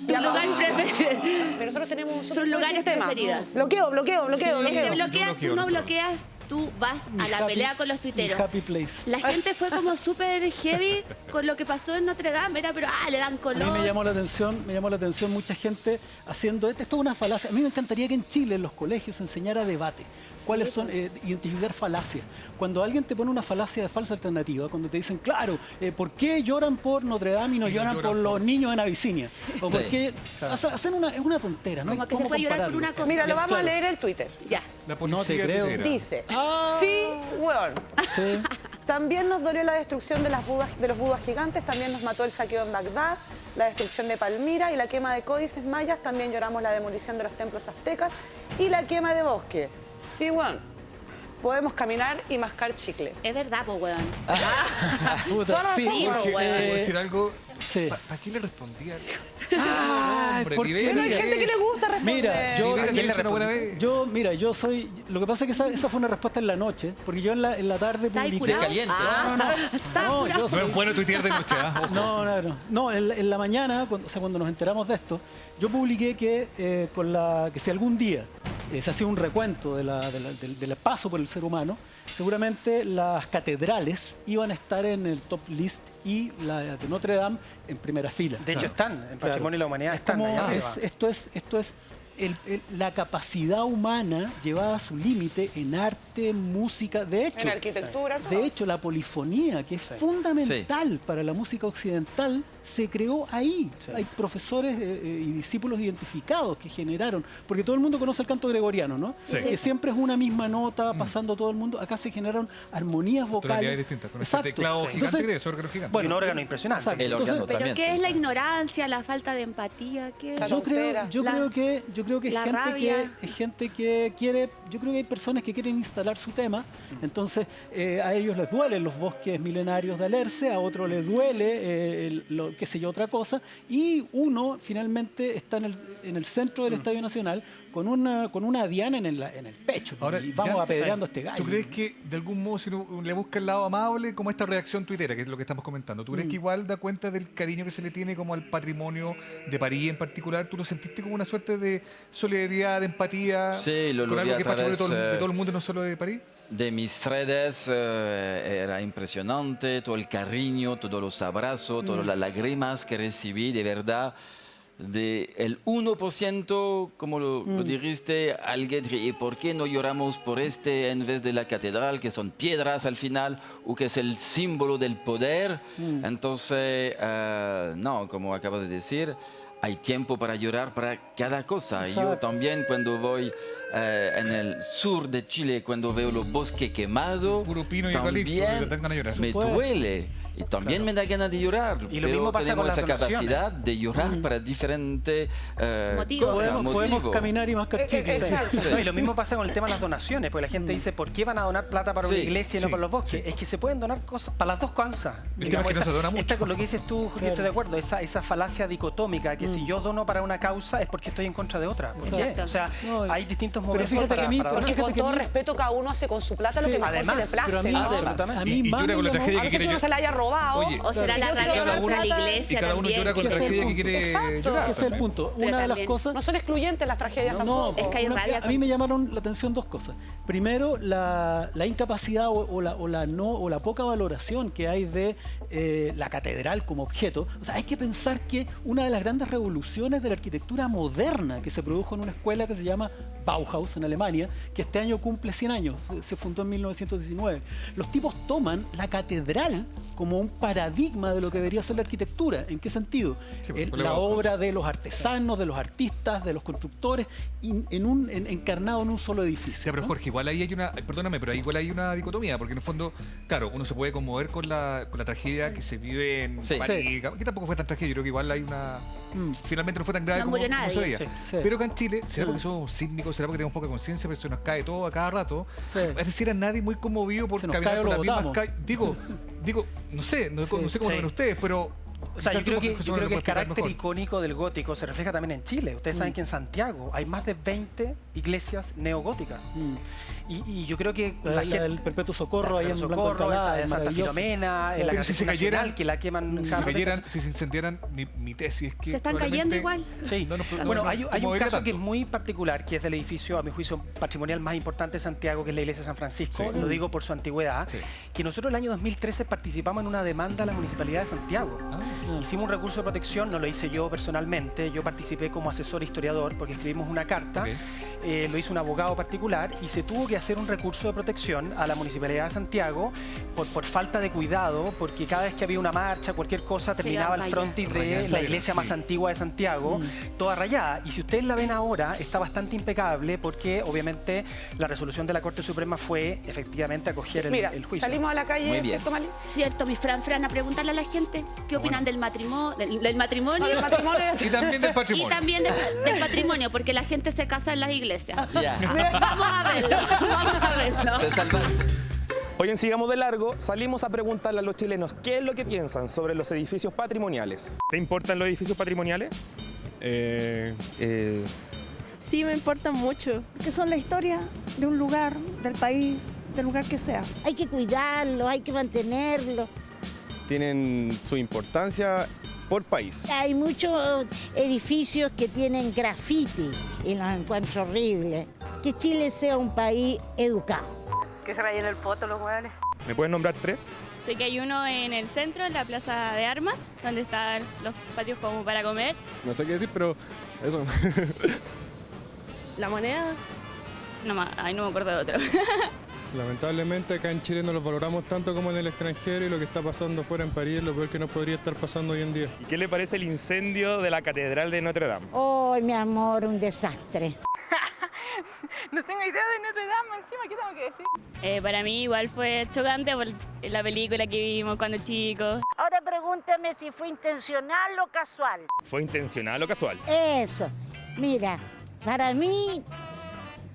tu Ya, lugar vamos. preferido. Pero nosotros tenemos un Sus lugares sistema. preferidos. Bloqueo. Si te bloqueas, bloqueo, tú no no. bloqueas, tú vas a la pelea con los Mi tuiteros. happy place. La gente fue como súper heavy con lo que pasó en Notre Dame, era pero le dan A color. mí me llamó la atención mucha gente haciendo esto. Esto es una falacia. A mí me encantaría que en Chile, en los colegios, se enseñara debate. ¿Cuáles son? Identificar falacias. Cuando alguien te pone una falacia de falsa alternativa, cuando te dicen, claro, ¿por qué lloran por Notre Dame y no lloran por los niños en Abisinia? O por Sí. qué hacen es una tontera, ¿no? Como hay que se cómo puede llorar por compararlo. una cosa. Mira, lo vamos a Claro. leer el Twitter. Ya. La No policía te creo. tuitera. Dice, Ah. sí, weón. Sí. También nos dolió la destrucción de los budas gigantes, también nos mató el saqueo en Bagdad, la destrucción de Palmira y la quema de códices mayas, también lloramos la demolición de los templos aztecas y la quema de bosque. Sí, weón. Podemos caminar y mascar chicle. Es verdad, pues, weón. Puta, Toda sí, razón, Sí, weón. po, weón. ¿Puedo decir algo? Sí. ¿Para qué le respondía? Ay, Hombre, ¿por qué? Pero hay gente que le gusta responder. Mira, yo, Libera ¿a quién le una buena vez. yo soy. Lo que pasa es que esa fue una respuesta en la noche, porque yo en la tarde ¿Está ahí publiqué. curado? caliente. Está No, curado. yo No soy. es bueno tuitear de noche, ¿ah? Ojo. No, en la mañana, cuando nos enteramos de esto, yo publiqué que, que si algún día se hacía un recuento del paso por el ser humano, seguramente las catedrales iban a estar en el top list y la de Notre Dame en primera fila. De hecho, están en Patrimonio de la Humanidad. Es Están como- allá arriba. esto es la capacidad humana llevada a su límite en arte, música. De hecho, En arquitectura, todo. de hecho, la polifonía, que es fundamental para la música occidental, se creó ahí. Sí. Hay profesores y discípulos identificados que generaron, porque todo el mundo conoce el canto gregoriano, ¿no? Sí. Que siempre es una misma nota pasando todo el mundo. Acá se generaron armonías vocales. Tonalidades distintas. Con ese Exacto. teclado Entonces, gigante que es órgano gigante. Y un órgano impresionante. Exacto. El Entonces, órgano Pero también. ¿qué sí. es la ignorancia, la falta de empatía? ¿Qué? La Yo creo, tontera. yo La- creo que la es rabia. gente que quiere, yo creo que hay personas que quieren instalar su tema, entonces a ellos les duelen los bosques milenarios de Alerce, a otros les duele qué sé yo, otra cosa, y uno finalmente está en el centro del Estadio Nacional con una diana en el pecho, Ahora, y vamos ya- apedreando a este gallo. ¿Tú crees que de algún modo si uno le busca el lado amable, como esta reacción tuitera, que es lo que estamos comentando, ¿tú crees que igual da cuenta del cariño que se le tiene como al patrimonio de París en particular? ¿Tú lo sentiste como una suerte de solidaridad, de empatía Sí, lo con vi algo a que es patrimonio través, de todo el mundo, no solo de París? De mis redes era impresionante, todo el cariño, todos los abrazos, todas las lágrimas que recibí, de verdad. El 1%, como lo dijiste, alguien, ¿y por qué no lloramos por este en vez de la catedral, que son piedras al final, o que es el símbolo del poder? Entonces, no, como acabas de decir, hay tiempo para llorar para cada cosa. Yo Exacto. también cuando voy en el sur de Chile, cuando veo los bosques quemados, Puro pino y eucalipto, que te dan ganas de llorar. me Supuesto. duele. Y también Claro. me da ganas de llorar. Y lo pero mismo pasa tenemos con las esa donaciones. capacidad de llorar para diferentes Motivos. cosas, Podemos motivos. caminar y mascar chicles. Exacto. Sí. No, y lo mismo pasa con el tema de las donaciones, porque la gente dice, ¿por qué van a donar plata para una Sí, iglesia y no sí, para los bosques? sí. Es que se pueden donar cosas para las dos causas. El tema es que no se dona mucho. Esta con lo que dices tú, Julio, estoy de acuerdo, esa falacia dicotómica, que si yo dono para una causa es porque estoy en contra de otra. ¿Por qué? Exacto. O sea, No, hay distintos pero momentos fíjate que a mí- para Porque Fíjate con que todo a mí- respeto, cada uno hace con su plata lo Sí, que mejor además, se le place. pero a mí, ¿no? a mí Y más llora me con la llamó- tragedia A que veces que quiere uno se la haya robado. Oye, O será si la yo quiero rabia donar contra la plata, y iglesia cada uno también. llora con la que es el tragedia que punto. quiere Exacto. llorar. Ese es el punto. Pero Una de las también- cosas... No son excluyentes las tragedias No, tampoco. Es que hay rabia a mí me llamaron la atención dos cosas. Primero, la incapacidad o la poca valoración que hay de la catedral como objeto. O sea, hay que pensar que una de las grandes revoluciones de la arquitectura moderna que se produjo en una escuela que se llama Bauhaus en Alemania, que este año cumple 100 años, se fundó en 1919. Los tipos toman la catedral como un paradigma de lo que debería ser la arquitectura. ¿En qué sentido? Sí, pues, La obra de los artesanos, de los artistas, de los constructores, encarnado en un solo edificio. Sí, pero ¿no? Jorge, igual ahí hay una, perdóname, pero ahí igual hay una dicotomía, porque en el fondo, claro, uno se puede conmover con la tragedia que se vive en Sí. París, que tampoco fue tan tragedia, yo creo que igual hay una... Finalmente no fue tan grave No como, murió como se nadie. veía. Sí. Sí. Pero acá en Chile, será porque somos sísmicos, será porque tenemos poca conciencia, pero se nos cae todo a cada rato. Sí. Es decir, a nadie muy conmovido por Se nos caminar cae o por lo las mismas botamos. calles. Digo, no sé Sí. no sé cómo Sí. lo ven ustedes, pero... O sea, yo quizás tú creo como que persona lo el puedes explicar carácter mejor. icónico del gótico se refleja también en Chile. Ustedes saben que en Santiago hay más de 20 iglesias neogóticas. Y yo creo que La del Perpetuo Socorro, ahí en Blanco Socorro, Alcalá, esa es Santa maravillosa. Filomena, en la Pero si se Catedral Nacional, cayeran, que la queman si cada se rato. cayeran, si se incendiaran, mi tesis es que Se están probablemente cayendo igual. Sí. no nos- no Bueno, nos hay un conmovería caso que es tanto. muy particular, que es del edificio, a mi juicio, patrimonial más importante de Santiago, que es la iglesia de San Francisco. Sí. Lo digo por su antigüedad. Sí. Que nosotros el año 2013 participamos en una demanda a la Municipalidad de Santiago. Hicimos un recurso de protección, no lo hice yo personalmente, yo participé como asesor historiador porque escribimos una carta, Ok. lo hizo un abogado particular y se tuvo que hacer un recurso de protección a la Municipalidad de Santiago por falta de cuidado, porque cada vez que había una marcha, cualquier cosa, terminaba el raya. frontis de Rayas, la sí. iglesia más antigua de Santiago, toda rayada. Y si ustedes la ven ahora, está bastante impecable porque obviamente la resolución de la Corte Suprema fue efectivamente acoger Mira, el juicio. salimos a la Muy calle, bien. ¿cierto, Mali? Cierto, mi Fran, a preguntarle a la gente qué opinan del matrimonio, del matrimonio No, del matrimonio. Y también del y patrimonio. también del patrimonio, porque la gente se casa en las iglesias. Ya. Vamos a verlo, vamos a verlo. Te salvaste. Hoy en Sigamos de Largo salimos a preguntarle a los chilenos qué es lo que piensan sobre los edificios patrimoniales. ¿Te importan los edificios patrimoniales? Sí, me importan mucho. Que son la historia de un lugar, del país, del lugar que sea. Hay que cuidarlo, hay que mantenerlo. Tienen su importancia por país. Hay muchos edificios que tienen graffiti y los encuentro horribles. Que Chile sea un país educado. Que se rayen el poto los hueones. ¿Me puedes nombrar tres? Sé que hay uno en el centro, en la plaza de armas, donde están los patios como para comer. No sé qué decir, pero eso. La moneda. No, ay, no me acuerdo de otro. Lamentablemente acá en Chile no los valoramos tanto como en el extranjero y lo que está pasando fuera en París es lo peor que nos podría estar pasando hoy en día. ¿Y qué le parece el incendio de la Catedral de Notre Dame? Oh, mi amor, un desastre. No tengo idea de Notre Dame encima, ¿qué tengo que decir? Para mí igual fue chocante por la película que vimos cuando chicos. Ahora pregúntame si fue intencional o casual. ¿Fue intencional o casual? Eso. Mira, para mí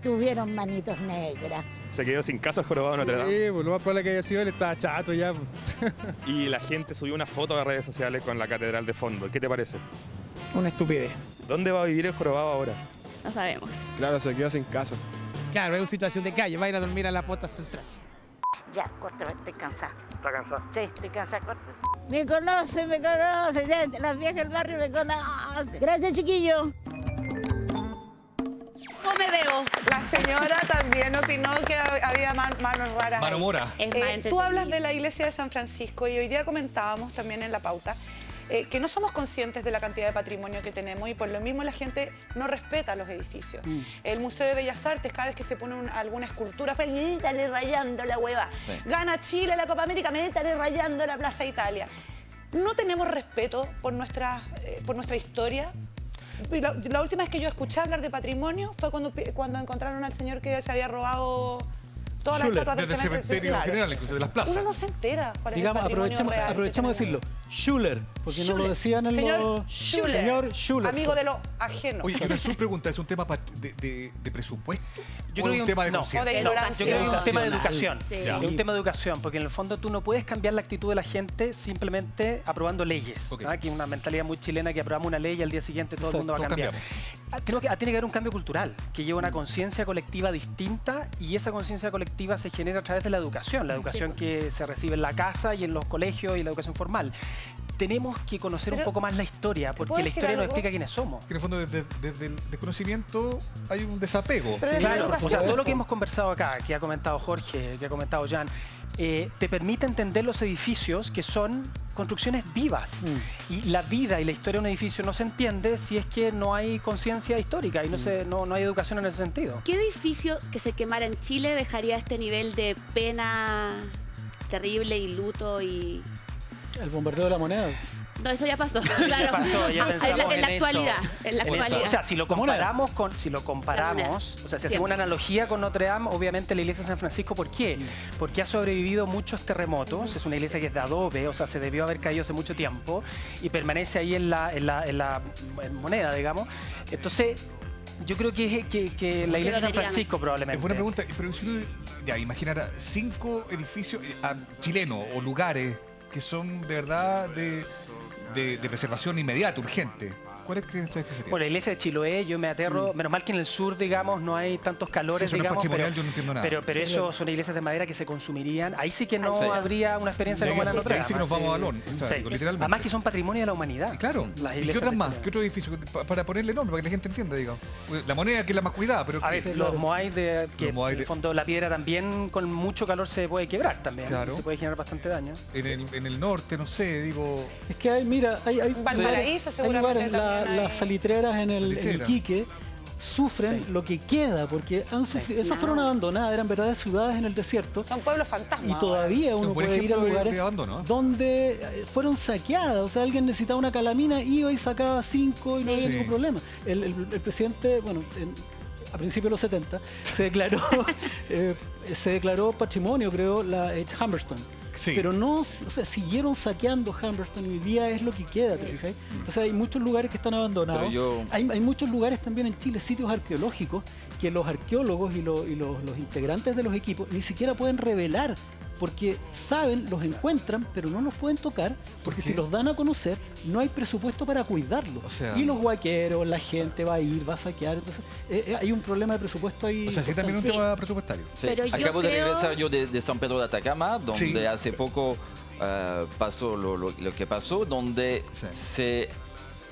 tuvieron manitos negras. Se quedó sin casa el jorobado de Notre Dame. Sí, pues lo más probable que haya sido él estaba chato ya. Pues. Y la gente subió una foto a las redes sociales con la catedral de fondo. ¿Qué te parece? Una estupidez. ¿Dónde va a vivir el jorobado ahora? No sabemos. Claro, se quedó sin casa. Claro, es una situación de calle, va a ir a dormir a la posta central. Ya, corto, estoy cansada. ¿Está cansado? Sí, estoy cansada, corto. Me conoce, ya, las viejas del barrio me conocen. Gracias, chiquillo. ¿Cómo me veo? La señora también opinó que había manos raras. Mano ahí. Mora. Es más Tú entretenido. hablas de la iglesia de San Francisco y hoy día comentábamos también en la pauta que no somos conscientes de la cantidad de patrimonio que tenemos y por lo mismo la gente no respeta los edificios. El Museo de Bellas Artes, cada vez que se pone alguna escultura, métale rayando la hueva. Sí. Gana Chile la Copa América, métale rayando la Plaza Italia. No tenemos respeto por nuestra historia. Y la última vez que yo escuché hablar de patrimonio fue cuando encontraron al señor que se había robado todas las estatuas Desde el cementerio cementerio en general, incluso de las plazas. Uno no se entera cuál es Digamos, el patrimonio real. aprovechemos de decirlo. Schuller, porque no lo decían en Señor los... Schuller, Señor Schuller. amigo de lo ajeno. Oye, una subpregunta, ¿es un tema de presupuesto Yo o creo es que un tema de no, conciencia? de ignorancia. Yo creo que es un tema de Educacional. educación. Sí. Es un tema de educación, porque en el fondo tú no puedes cambiar la actitud de la gente simplemente aprobando leyes. Ok. Que es una mentalidad muy chilena que aprobamos una ley y al día siguiente todo el mundo va a Todos cambiar. Tiene que haber un cambio cultural, que lleva una conciencia colectiva distinta y esa conciencia colectiva se genera a través de la educación que se recibe en la casa y en los colegios y la educación formal. Tenemos que conocer un poco más la historia, porque la historia nos explica quiénes somos. Que en el fondo, desde el desconocimiento hay un desapego. Claro, o sea, todo lo que hemos conversado acá, que ha comentado Jorge, que ha comentado Jan, te permite entender los edificios que son construcciones vivas. Y la vida y la historia de un edificio no se entiende si es que no hay conciencia histórica y no hay educación en ese sentido. ¿Qué edificio que se quemara en Chile dejaría este nivel de pena terrible y luto y...? El bombardeo de la moneda. No, eso ya pasó. Ya Claro. pasó, ya pensamos en la en actualidad. eso. En la En eso. actualidad. O sea, si lo comparamos, o sea, si hacemos una analogía con Notre Dame, obviamente la iglesia de San Francisco, ¿por qué? Porque ha sobrevivido muchos terremotos, es una iglesia que es de adobe, o sea, se debió haber caído hace mucho tiempo y permanece ahí en la moneda, digamos. Entonces, yo creo que la iglesia de San Francisco probablemente. Es buena pregunta, pero si uno imaginara 5 edificios chilenos o lugares que son de verdad de preservación inmediata, urgente. ¿Cuál es que ustedes que sería? Bueno, la iglesia de Chiloé, yo me aterro. Menos mal que en el sur, digamos, no hay tantos calores, Sí, eso no es digamos. patrimonial, yo no entiendo nada. Pero eso son iglesias de madera que se consumirían. Ahí sí que no habría una experiencia como la Notre Dame. Ahí sí que nos vamos a balón, o sea, literalmente. Además que son patrimonio de la humanidad. Claro. ¿Y qué otras más? ¿Qué otro edificio? Para ponerle nombre, para que la gente entienda, digamos. La moneda, que es la más cuidada, pero... A ver, los Moai, que en el fondo la piedra también con mucho calor se puede quebrar también. Claro. Se puede generar bastante daño. En el norte, no sé, digo... Es que hay, mira, hay Valparaíso, hay lugares, seguramente también las salitreras en el Iquique sufren lo que queda, porque han sufrido, esas fueron abandonadas, eran verdaderas ciudades en el desierto. Son pueblos fantasmas. Y todavía uno puede ir a lugares donde fueron saqueadas. O sea, alguien necesitaba una calamina, iba y sacaba 5 y no había ningún problema. El presidente, bueno, a principios de los 70, se declaró patrimonio, creo, Humberston. Sí. Pero no, o sea, siguieron saqueando Humberston y hoy día es lo que queda, ¿te fijas? Entonces hay muchos lugares que están abandonados. Hay muchos lugares también en Chile, sitios arqueológicos, que los arqueólogos y los integrantes de los equipos ni siquiera pueden revelar, porque saben, los encuentran, pero no los pueden tocar, porque si los dan a conocer, no hay presupuesto para cuidarlos. O sea, y los huaqueros, la gente va a ir, va a saquear, entonces hay un problema de presupuesto ahí. O sea, sí también un tema presupuestario. Sí. Acabo de regresar yo de San Pedro de Atacama, donde hace poco pasó lo que pasó, donde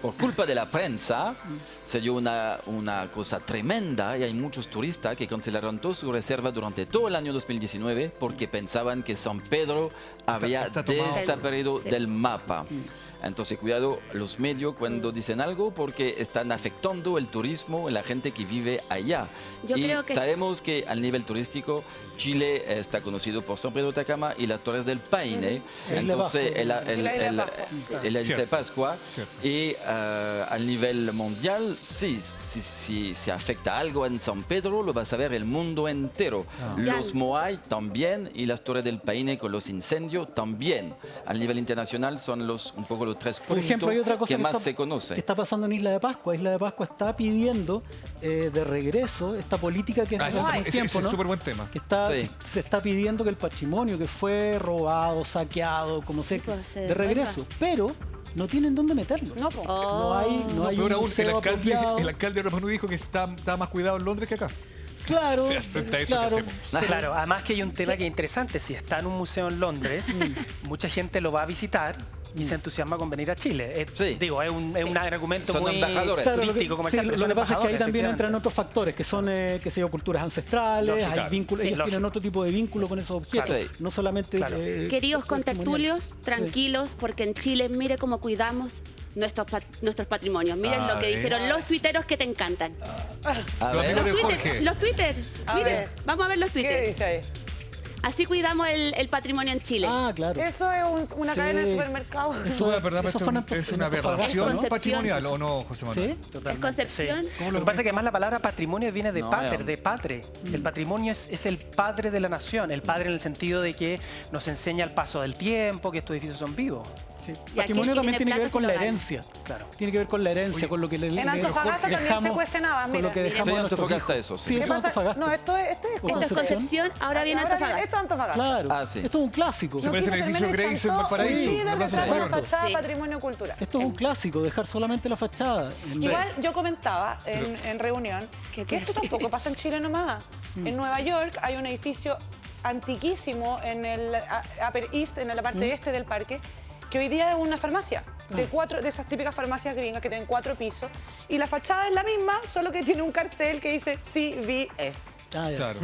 por culpa de la prensa se dio una cosa tremenda y hay muchos turistas que cancelaron toda su reserva durante todo el año 2019 porque pensaban que San Pedro había desaparecido del mapa. Entonces, cuidado los medios cuando dicen algo porque están afectando el turismo y la gente que vive allá. Sabemos que al nivel turístico Chile está conocido por San Pedro de Atacama y las Torres del Paine. Entonces, la isla de Pascua. Y al nivel mundial, si se afecta algo en San Pedro, lo va a saber el mundo entero. Los Moai también y las Torres del Paine con los incendios también. Al nivel internacional son un poco los 3 puntos. Por ejemplo, hay otra cosa que más se conoce. Que está pasando en Isla de Pascua. Isla de Pascua está pidiendo de regreso esta política que hace un tiempo, ¿no? Es súper buen tema. Que se está pidiendo que el patrimonio que fue robado, saqueado, como sea, de regreso. Pero no tienen dónde meterlo. No hay un museo apropiado. El alcalde de Roma dijo que está más cuidado en Londres que acá. Claro, claro. Además que hay un tema que es interesante. Si está en un museo en Londres, mucha gente lo va a visitar y se entusiasma con venir a Chile. Digo, es un argumento son muy turístico, comercial. Lo que pasa es que ahí también entran otros factores, que son, qué sé yo, culturas ancestrales, hay vínculos, ellos tienen otro tipo de vínculo con esos objetos, no solamente... Queridos contertulios, tranquilos, porque en Chile, mire cómo cuidamos nuestros patrimonios. Miren lo que dijeron los tuiteros que te encantan. A ver. Los Twitter. Miren, vamos a ver los Twitter. ¿Qué dice ahí? Así cuidamos el patrimonio en Chile. Ah, claro. Eso es una Sí. cadena de supermercados. Eso es verdad, eso fue en es una Antofagasta. aberración Concepción. patrimonial, ¿o no, José Manuel? ¿Sí? Totalmente. ¿Es Concepción? Sí. Lo que pasa es que además la palabra patrimonio viene de No, pater, es- de padre. El patrimonio es el padre de la nación. El padre en el sentido de que nos enseña el paso del tiempo, que estos edificios son vivos. Sí. Y Patrimonio aquel que también tiene tiene que ver plata con se la lo gana. herencia. Claro. Tiene que ver con la herencia, Oye, con lo que le En Antofagasta también se dejamos- cuestionaba. con Mira, lo que dejamos Sí, a nuestros Antofagasta hijos. eso, sí. Sí, ¿Qué eso es pasa? Antofagasta. No, esto es Esto es Concepción. Concepción, ahora viene Antofagasta. Esto es Antofagasta. Claro. Ah, sí. Esto es un clásico. Se parece al edificio Grace en Valparaíso, Sí, en la de Plaza retraso Mayor. fachada, Sí. patrimonio cultural. Esto es un clásico, dejar solamente la fachada. Igual yo comentaba en reunión que esto tampoco pasa en Chile nomás. En Nueva York hay un edificio antiquísimo en el Upper East, en la parte este del parque, que hoy día es una farmacia. De esas típicas farmacias gringas que tienen 4 pisos. Y la fachada es la misma, solo que tiene un cartel que dice CVS. Ah, ya. Claro.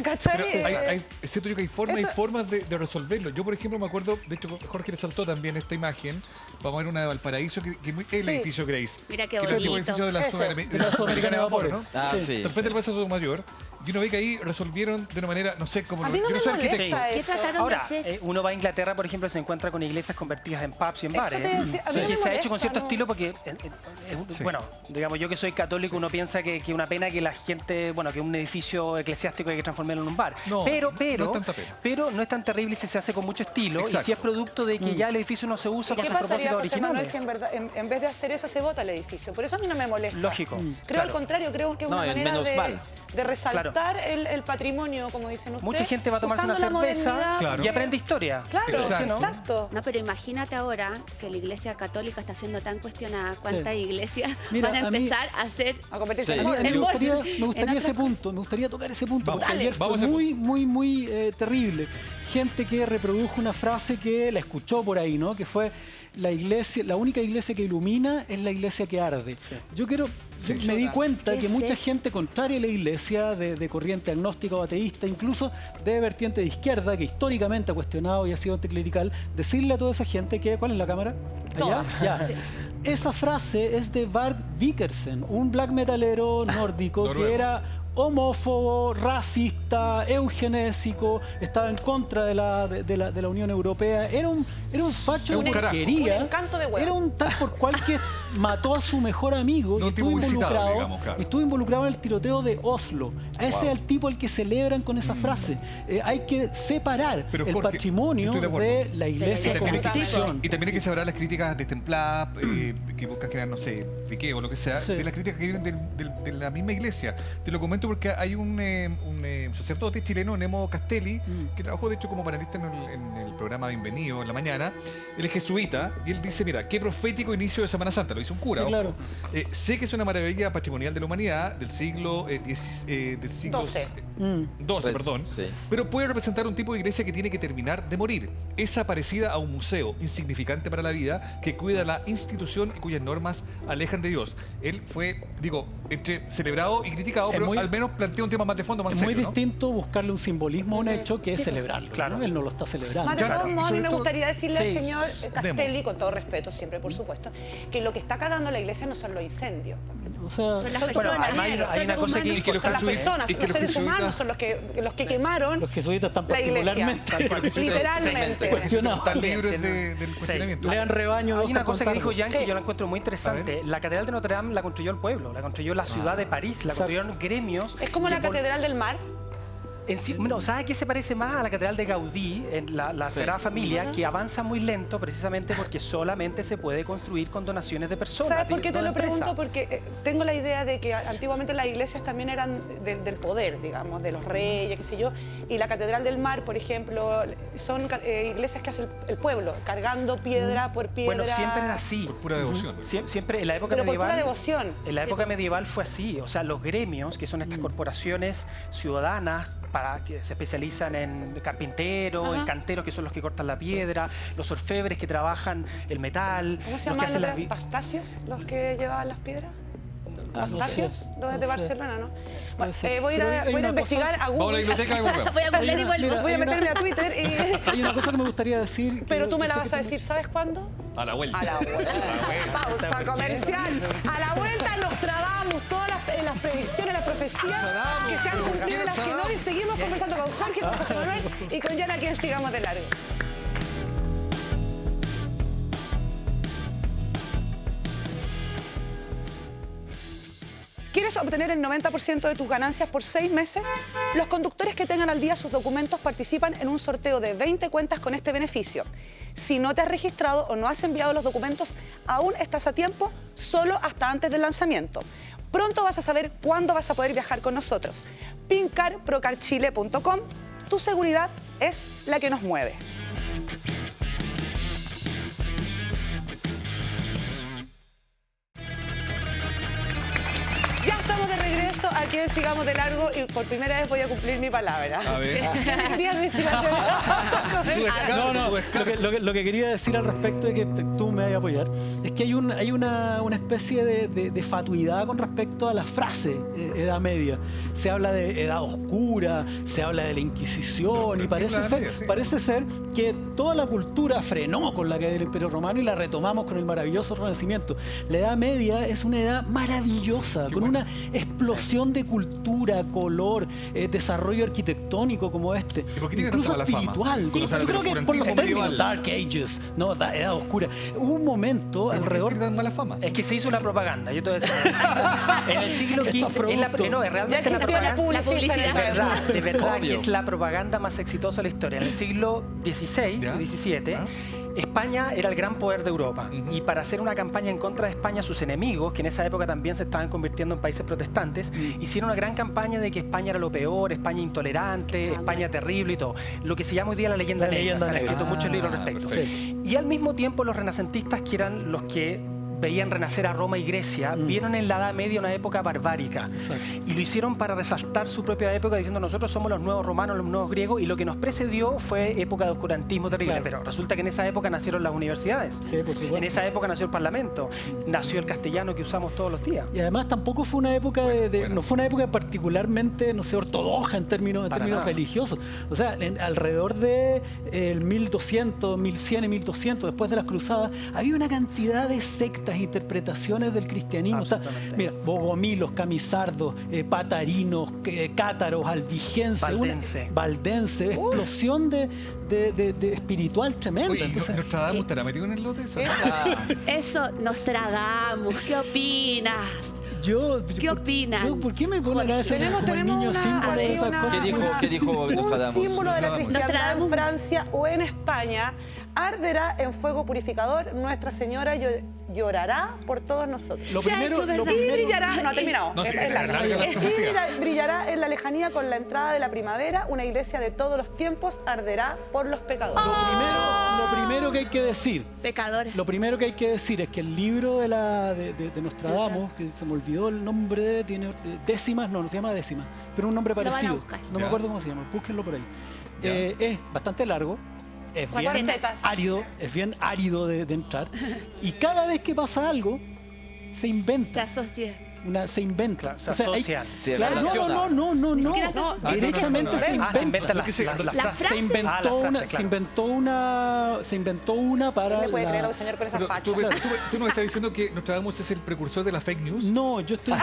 ¿Cachai? Pero siento yo que hay formas y esto- formas de resolverlo. Yo, por ejemplo, me acuerdo, de hecho, Jorge le saltó también esta imagen. Vamos a ver una de Valparaíso, que es el Sí. edificio Grace. Mira qué que es el antiguo bonito. edificio de la Ese. zona De la Sudamericana de Vapores. ¿no? Ah, Sí. sí. De repente el Plaza Mayor. Y uno ve que ahí resolvieron de una manera, no sé cómo. A mí no yo me soy molesta arquitecto. ¿Qué eso. trataron Ahora, de hacer? uno va a Inglaterra, por ejemplo, se encuentra con iglesias convertidas en pubs y en Eso bares. te decía, a mí no que me se ha hecho con molesta, cierto ¿no? estilo porque, Sí. bueno, digamos, yo que soy católico, uno piensa que una pena que la gente, bueno, que un edificio eclesiástico hay que transformarlo en un bar. No, pero no es tanta pena. pero no es tan terrible si se hace con mucho estilo y Exacto. si es producto de que ya el edificio no se usa ¿Y con qué sus pasaría, propósitos José Manuel, originales. si en verdad, en vez de hacer eso, se vota el edificio? Por eso a mí no me molesta. Lógico. Creo Claro. al contrario, creo que es No, una es manera menos mal. de resaltar el patrimonio, como dicen ustedes. Mucha gente va a tomarse una usando la cerveza modernidad, Claro. y aprende historia. Claro, Exacto. exacto. No, pero imagínate ahora que la iglesia católica está siendo tan cuestionada. ¿Cuántas iglesias Mira, van a a mí- empezar a hacer? A convertirse Sí. en Me mall. gustaría, En me gustaría otra ese cosa. punto, me gustaría tocar ese punto, Vamos, porque ayer vamos fue a- muy terrible. Gente que reprodujo una frase que la escuchó por ahí, ¿no? Que fue la iglesia, la única iglesia que ilumina es la iglesia que arde. Yo me di cuenta ¿Qué que es mucha eso? gente contraria a la iglesia, de corriente agnóstica o ateísta, incluso de vertiente de izquierda, que históricamente ha cuestionado y ha sido anticlerical, decirle a toda esa gente que, ¿cuál es la cámara? ¿Allá? Todas. Ya. Sí. Esa frase es de Varg Vikersen, un black metalero nórdico Noruego. que era homófobo, racista, eugenésico, estaba en contra de la Unión Europea. Era un facho Es un de carajo. porquería. Un encanto de huevo. Era un tal por cual que mató a su mejor amigo No, y un tipo estuvo muy citado, involucrado, digamos, claro. estuvo involucrado en el tiroteo de Oslo. A ese es el tipo al que celebran con esa frase. Hay que separar Pero, el Jorge, patrimonio estoy de acuerdo. de la iglesia Y como también, hay que, institución. y también hay que separar las críticas destempladas, que buscan crear, no sé, piqueo o lo que sea, Sí. de las críticas que vienen de la misma iglesia. Te lo comento porque hay un sacerdote chileno, Nemo Castelli, que trabajó de hecho como panelista en el programa Bienvenido en la mañana. Él es jesuita y él dice, mira, qué profético inicio de Semana Santa, lo hizo un cura. Sí, ojo. claro. Sé que es una maravilla patrimonial de la humanidad del siglo XII, 12, perdón, Sí. pero puede representar un tipo de iglesia que tiene que terminar de morir. Es parecida a un museo insignificante para la vida que cuida la institución y cuyas normas alejan de Dios. Él fue, digo, entre celebrado y criticado, Es pero muy- al menos plantea un tema más de fondo, más Es serio, muy ¿no? distinto buscarle un simbolismo a un hecho que es celebrarlo. Claro. ¿no? Él no lo está celebrando. Más de Claro, todos y modos, a mí sobre me todo- gustaría decirle al Sí. señor Castelli, con todo respeto siempre, por supuesto, que lo que está cagando la iglesia no son los incendios. O sea, Son las Son Bueno, personas. además hay son una los cosa que- humanos. Y que los Son las jesuitas- personas, y que los los seres jesuitas- humanos son los que quemaron los jesuitas están la iglesia. particularmente Tal cual. Literalmente. cuestionados. Están libres Tienen- del Sí. cuestionamiento. Lean rebaño. Hay dos una cosa que dijo contarlo. Jan que Sí. yo la encuentro muy interesante. La Catedral de Notre Dame la construyó el pueblo, la construyó la ciudad de París, la Exacto. construyeron gremios. Es como que la por- Catedral del Mar. En sí, bueno, ¿sabes qué se parece más a la Catedral de Gaudí, en la Sagrada Familia, que avanza muy lento precisamente porque solamente se puede construir con donaciones de personas? ¿Sabes por qué no te de lo empresas? pregunto? Porque tengo la idea de que antiguamente las iglesias también eran del poder, digamos, de los reyes, qué sé yo. Y la Catedral del Mar, por ejemplo, son iglesias que hace el pueblo, cargando piedra por piedra. Bueno, siempre era así. Por pura devoción. Siempre en la época Pero por medieval. pura devoción. En la época medieval fue así, o sea, los gremios, que son estas corporaciones ciudadanas para que se especializan en carpinteros, Ajá. en canteros, que son los que cortan la piedra, los orfebres que trabajan el metal, ¿Cómo se los que llaman hacen los las pastacios, los que llevaban las piedras? Eustachios, no es de Barcelona, ¿no? Bueno, ser. voy a ir a investigar a Google. Vamos a la biblioteca y volvemos. Voy a googlear y vuelvo. Voy a meterme a Twitter y... Hay una cosa que me gustaría decir. Pero tú me la vas a decir, ¿sabes cuándo? A la vuelta. A la vuelta. Pausa comercial. A la vuelta Nostradamus, todas las predicciones, las profecías que se han cumplido y las que no. Y seguimos conversando con Jorge, con José Manuel y con Jan aquí en Sigamos de Largo. ¿Quieres obtener el 90% de tus ganancias por 6 meses? Los conductores que tengan al día sus documentos participan en un sorteo de 20 cuentas con este beneficio. Si no te has registrado o no has enviado los documentos, aún estás a tiempo, solo hasta antes del lanzamiento. Pronto vas a saber cuándo vas a poder viajar con nosotros. pincarprocarchile.com. Tu seguridad es la que nos mueve. Ya estamos de regreso aquí en Sigamos de Largo y por primera vez voy a cumplir mi palabra. A ver. ¿Qué me querías decir antes? Lo que quería decir al respecto de que tú me vayas a apoyar es que hay una especie de fatuidad con respecto a la frase Edad Media. Se habla de Edad Oscura, se habla de la Inquisición y parece ser que toda la cultura frenó con la caída del Imperio Romano y la retomamos con el maravilloso Renacimiento. La Edad Media es una edad maravillosa, con una explosión de cultura, color, desarrollo arquitectónico como este. ¿Y por qué tiene incluso tanta mala fama? espiritual. Sí, Yo creo que por los términos Dark Ages, no, Edad Oscura. Hubo un momento alrededor... ¿Por qué tiene tan mala fama? Es que se hizo una propaganda, yo te voy a decir. En el siglo XV, es realmente la propaganda. De verdad que es la propaganda más exitosa de la historia. En el siglo XVI, XVII, España era el gran poder de Europa y para hacer una campaña en contra de España, sus enemigos, que en esa época también se estaban convirtiendo en países protestantes, hicieron una gran campaña de que España era lo peor, España intolerante, España terrible y todo. Lo que se llama hoy día la leyenda negra. Se han escrito muchos libros al respecto. Y al mismo tiempo los renacentistas, que eran los que veían renacer a Roma y Grecia, vieron en la Edad Media una época barbárica. Y lo hicieron para resaltar su propia época, diciendo nosotros somos los nuevos romanos, los nuevos griegos, y lo que nos precedió fue época de oscurantismo terrible. Pero resulta que en esa época nacieron las universidades. En esa época nació el Parlamento, nació el castellano que usamos todos los días. Y además tampoco fue una época no fue una época particularmente, no sé, ortodoxa en términos religiosos. O sea, alrededor de el 1200, 1100 y 1200, después de las cruzadas, había una cantidad de sectas, interpretaciones del cristianismo. Mira, bogomilos, camisardos, patarinos, cátaros, albigenses, valdense, explosión de espiritual tremenda. Oye, entonces, ¿Nostradamus estará metido en el lote? Eso, Nostradamus, ¿qué opinas? ¿Qué opinas? ¿Por qué me ponen a ese como el niño símbolo de esas cosas? ¿Qué dijo Nostradamus? Un símbolo de la cristiandad en Francia o en España. Arderá en fuego purificador, Nuestra Señora llorará por todos nosotros. Y brillará, no ha terminado, brillará en la lejanía con la entrada de la primavera, una iglesia de todos los tiempos arderá por los pecadores. Lo primero que hay que decir, pecadores. Lo primero que hay que decir es que el libro de Nostradamus, que se me olvidó el nombre, tiene décimas, no se llama décimas, pero un nombre parecido. No me acuerdo cómo se llama, búsquenlo por ahí. Es bastante largo. Es bien árido de entrar. Y cada vez que pasa algo, se inventa. Se inventa. Se asocian. No. Derechamente se inventa. Se inventó una para. ¿Qué le puede creer a un señor con esa facha? ¿Tú nos estás diciendo que Nostradamus es el precursor de la fake news? No, yo estoy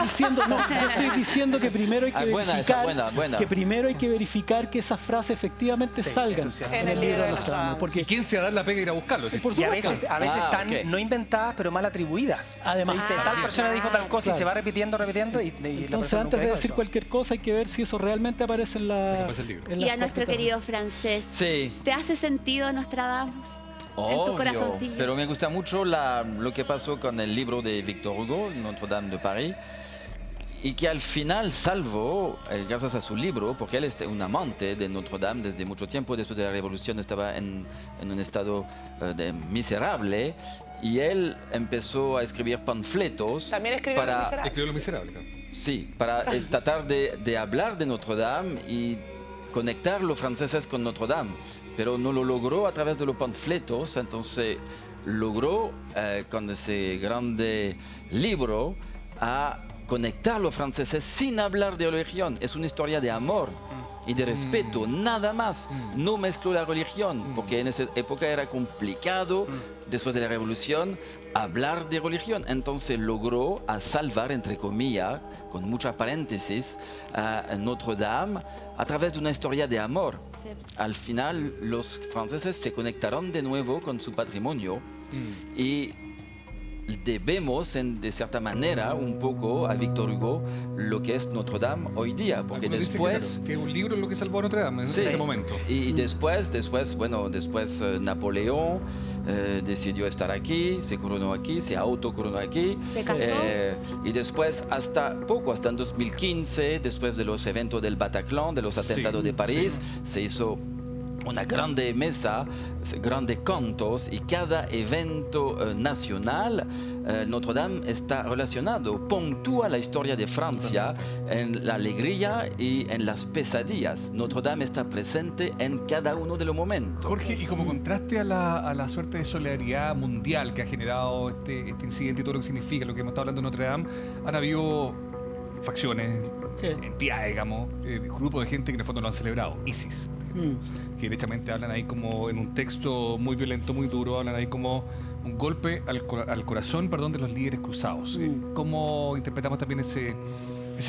diciendo que primero hay que verificar que primero hay que verificar que esas frases efectivamente salgan en el libro de Nostradamus. Porque ¿quién se va a dar la pega ir a buscarlo? Y a veces están no inventadas, pero mal atribuidas. Además, tal persona dijo tal cosa y se va repitiendo. Entonces, antes de decir cualquier cosa, hay que ver si eso realmente aparece en la. Y a nuestro querido francés. ¿Te hace sentido Nostradamus? En tu corazoncillo. Pero me gusta mucho lo que pasó con el libro de Victor Hugo, Notre-Dame de París, y que al final salvó, gracias a su libro, porque él es un amante de Notre-Dame desde mucho tiempo. Después de la Revolución estaba en un estado miserable. Y él empezó a escribir panfletos. También escribió Los Miserables. Sí, para tratar de hablar de Notre-Dame y conectar los franceses con Notre-Dame. Pero no lo logró a través de los panfletos, entonces logró con ese grande libro a conectar a los franceses sin hablar de religión. Es una historia de amor y de respeto, nada más. No mezcló la religión, porque en esa época era complicado, después de la revolución, hablar de religión. Entonces logró a salvar, entre comillas, con muchas paréntesis, a Notre Dame a través de una historia de amor. Al final, los franceses se conectaron de nuevo con su patrimonio y debemos, de cierta manera, un poco a Victor Hugo lo que es Notre Dame hoy día, porque después... Que es un libro lo que salvó a Notre Dame en ese momento. Y después Napoleón decidió estar aquí, se coronó aquí, se autocoronó aquí. Se casó. Y después, hasta en 2015, después de los eventos del Bataclan, de los atentados de París, se hizo una grande mesa, grandes cantos, y cada evento nacional, Notre Dame está relacionado, puntúa la historia de Francia en la alegría y en las pesadillas. Notre Dame está presente en cada uno de los momentos. Jorge, y como contraste a la suerte de solidaridad mundial que ha generado este incidente y todo lo que significa, lo que hemos estado hablando de Notre Dame, han habido facciones, entidades, digamos, grupos de gente que en el fondo lo han celebrado. ISIS, que derechamente hablan ahí como en un texto muy violento, muy duro, hablan ahí como un golpe al corazón, de los líderes cruzados. ¿Cómo interpretamos también ese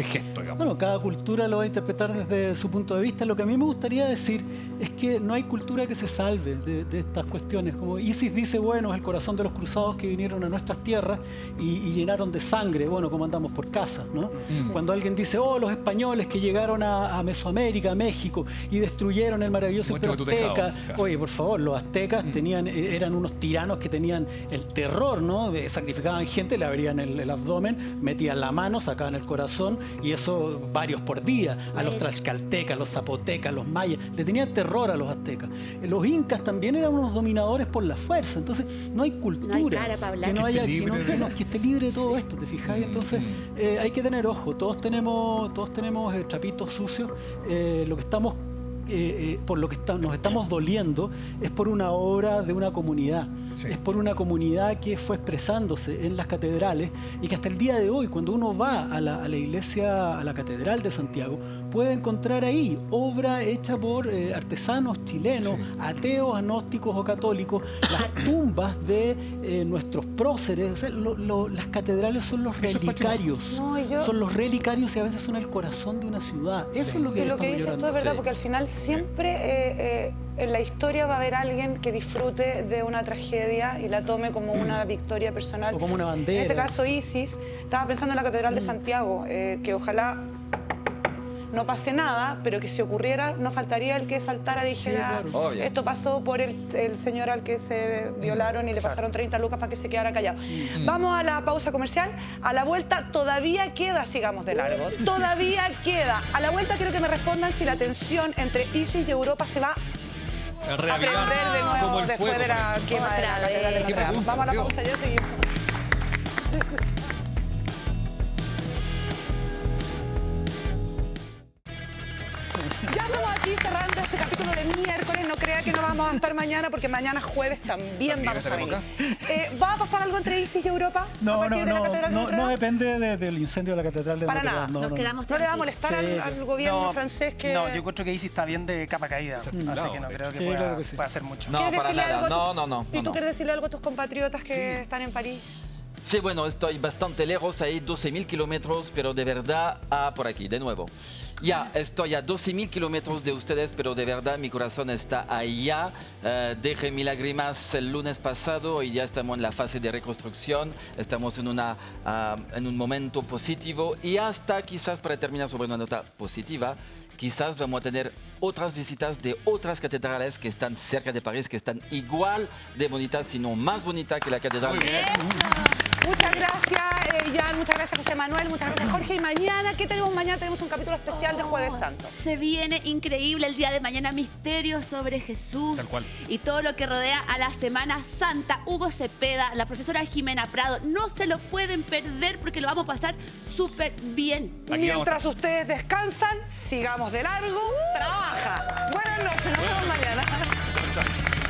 gesto, digamos? Bueno, cada cultura lo va a interpretar desde su punto de vista. Lo que a mí me gustaría decir es que no hay cultura que se salve de estas cuestiones. Como ISIS dice, bueno, es el corazón de los cruzados que vinieron a nuestras tierras y llenaron de sangre, bueno, como andamos por casa, ¿no? Cuando alguien dice, los españoles que llegaron a Mesoamérica, a México, y destruyeron el maravilloso imperio azteca. Oye, por favor, los aztecas eran unos tiranos que tenían el terror, ¿no? Sacrificaban gente, le abrían el abdomen, metían la mano, sacaban el corazón, y eso varios por día. A los tlaxcaltecas, los zapotecas, los mayas, le tenían terror a los aztecas. Los incas también eran unos dominadores por la fuerza. Entonces no hay cultura que esté libre de todo esto, ¿te fijáis? Entonces hay que tener ojo. Todos tenemos trapitos sucios. Lo que estamos por lo que nos estamos doliendo es por una obra de una comunidad. Es por una comunidad que fue expresándose en las catedrales y que hasta el día de hoy, cuando uno va a la iglesia, a la Catedral de Santiago, puede encontrar ahí obra hecha por artesanos chilenos, ateos, agnósticos o católicos, las tumbas de nuestros próceres. O sea, las catedrales son los relicarios. Son los relicarios y a veces son el corazón de una ciudad. Eso es lo que lo que dices tú es verdad, porque al final siempre en la historia va a haber alguien que disfrute de una tragedia y la tome como una victoria personal. O como una bandera. En este caso, ISIS, estaba pensando en la Catedral de Santiago, que ojalá no pase nada, pero que si ocurriera, no faltaría el que saltara y dijera, esto pasó por el señor al que se violaron y le pasaron 30 lucas para que se quedara callado. Vamos a la pausa comercial. A la vuelta todavía queda, sigamos de largo. Todavía queda. A la vuelta quiero que me respondan si la tensión entre ISIS y Europa se va a prender de nuevo después de la quema de la Catedral de Notre Dame. Vamos a la pausa, ya seguimos. Ya estamos aquí cerrando este capítulo de miércoles. No crea que no vamos a estar mañana, porque mañana jueves también vamos a venir. ¿Va a pasar algo entre ISIS y Europa? No depende del incendio de la Catedral de Notre Dame. Nos quedamos ¿No le va a molestar al gobierno francés que...? No, yo encuentro que ISIS está bien de capa caída. Así que no creo que pueda hacer mucho. No, para nada. No. ¿Y tú quieres decirle algo a tus compatriotas que están en París? Sí, bueno, estoy bastante lejos, ahí 12.000 kilómetros, pero de verdad, por aquí, de nuevo. Ya, estoy a 12.000 kilómetros de ustedes, pero de verdad mi corazón está allá. Dejé mis lágrimas el lunes pasado, hoy ya estamos en la fase de reconstrucción, estamos en un momento positivo y hasta quizás, para terminar sobre una nota positiva, quizás vamos a tener otras visitas de otras catedrales que están cerca de París, que están igual de bonitas, si no más bonitas que la catedral. Muchas gracias, Jan, muchas gracias, José Manuel, muchas gracias, Jorge. Y mañana, ¿qué tenemos mañana? Tenemos un capítulo especial de Jueves Santo. Se viene increíble el día de mañana, misterios sobre Jesús y todo lo que rodea a la Semana Santa. Hugo Cepeda, la profesora Jimena Prado, no se lo pueden perder porque lo vamos a pasar súper bien. Mientras ustedes descansan, sigamos de largo, trabaja. Buenas noches, nos vemos mañana. Chao.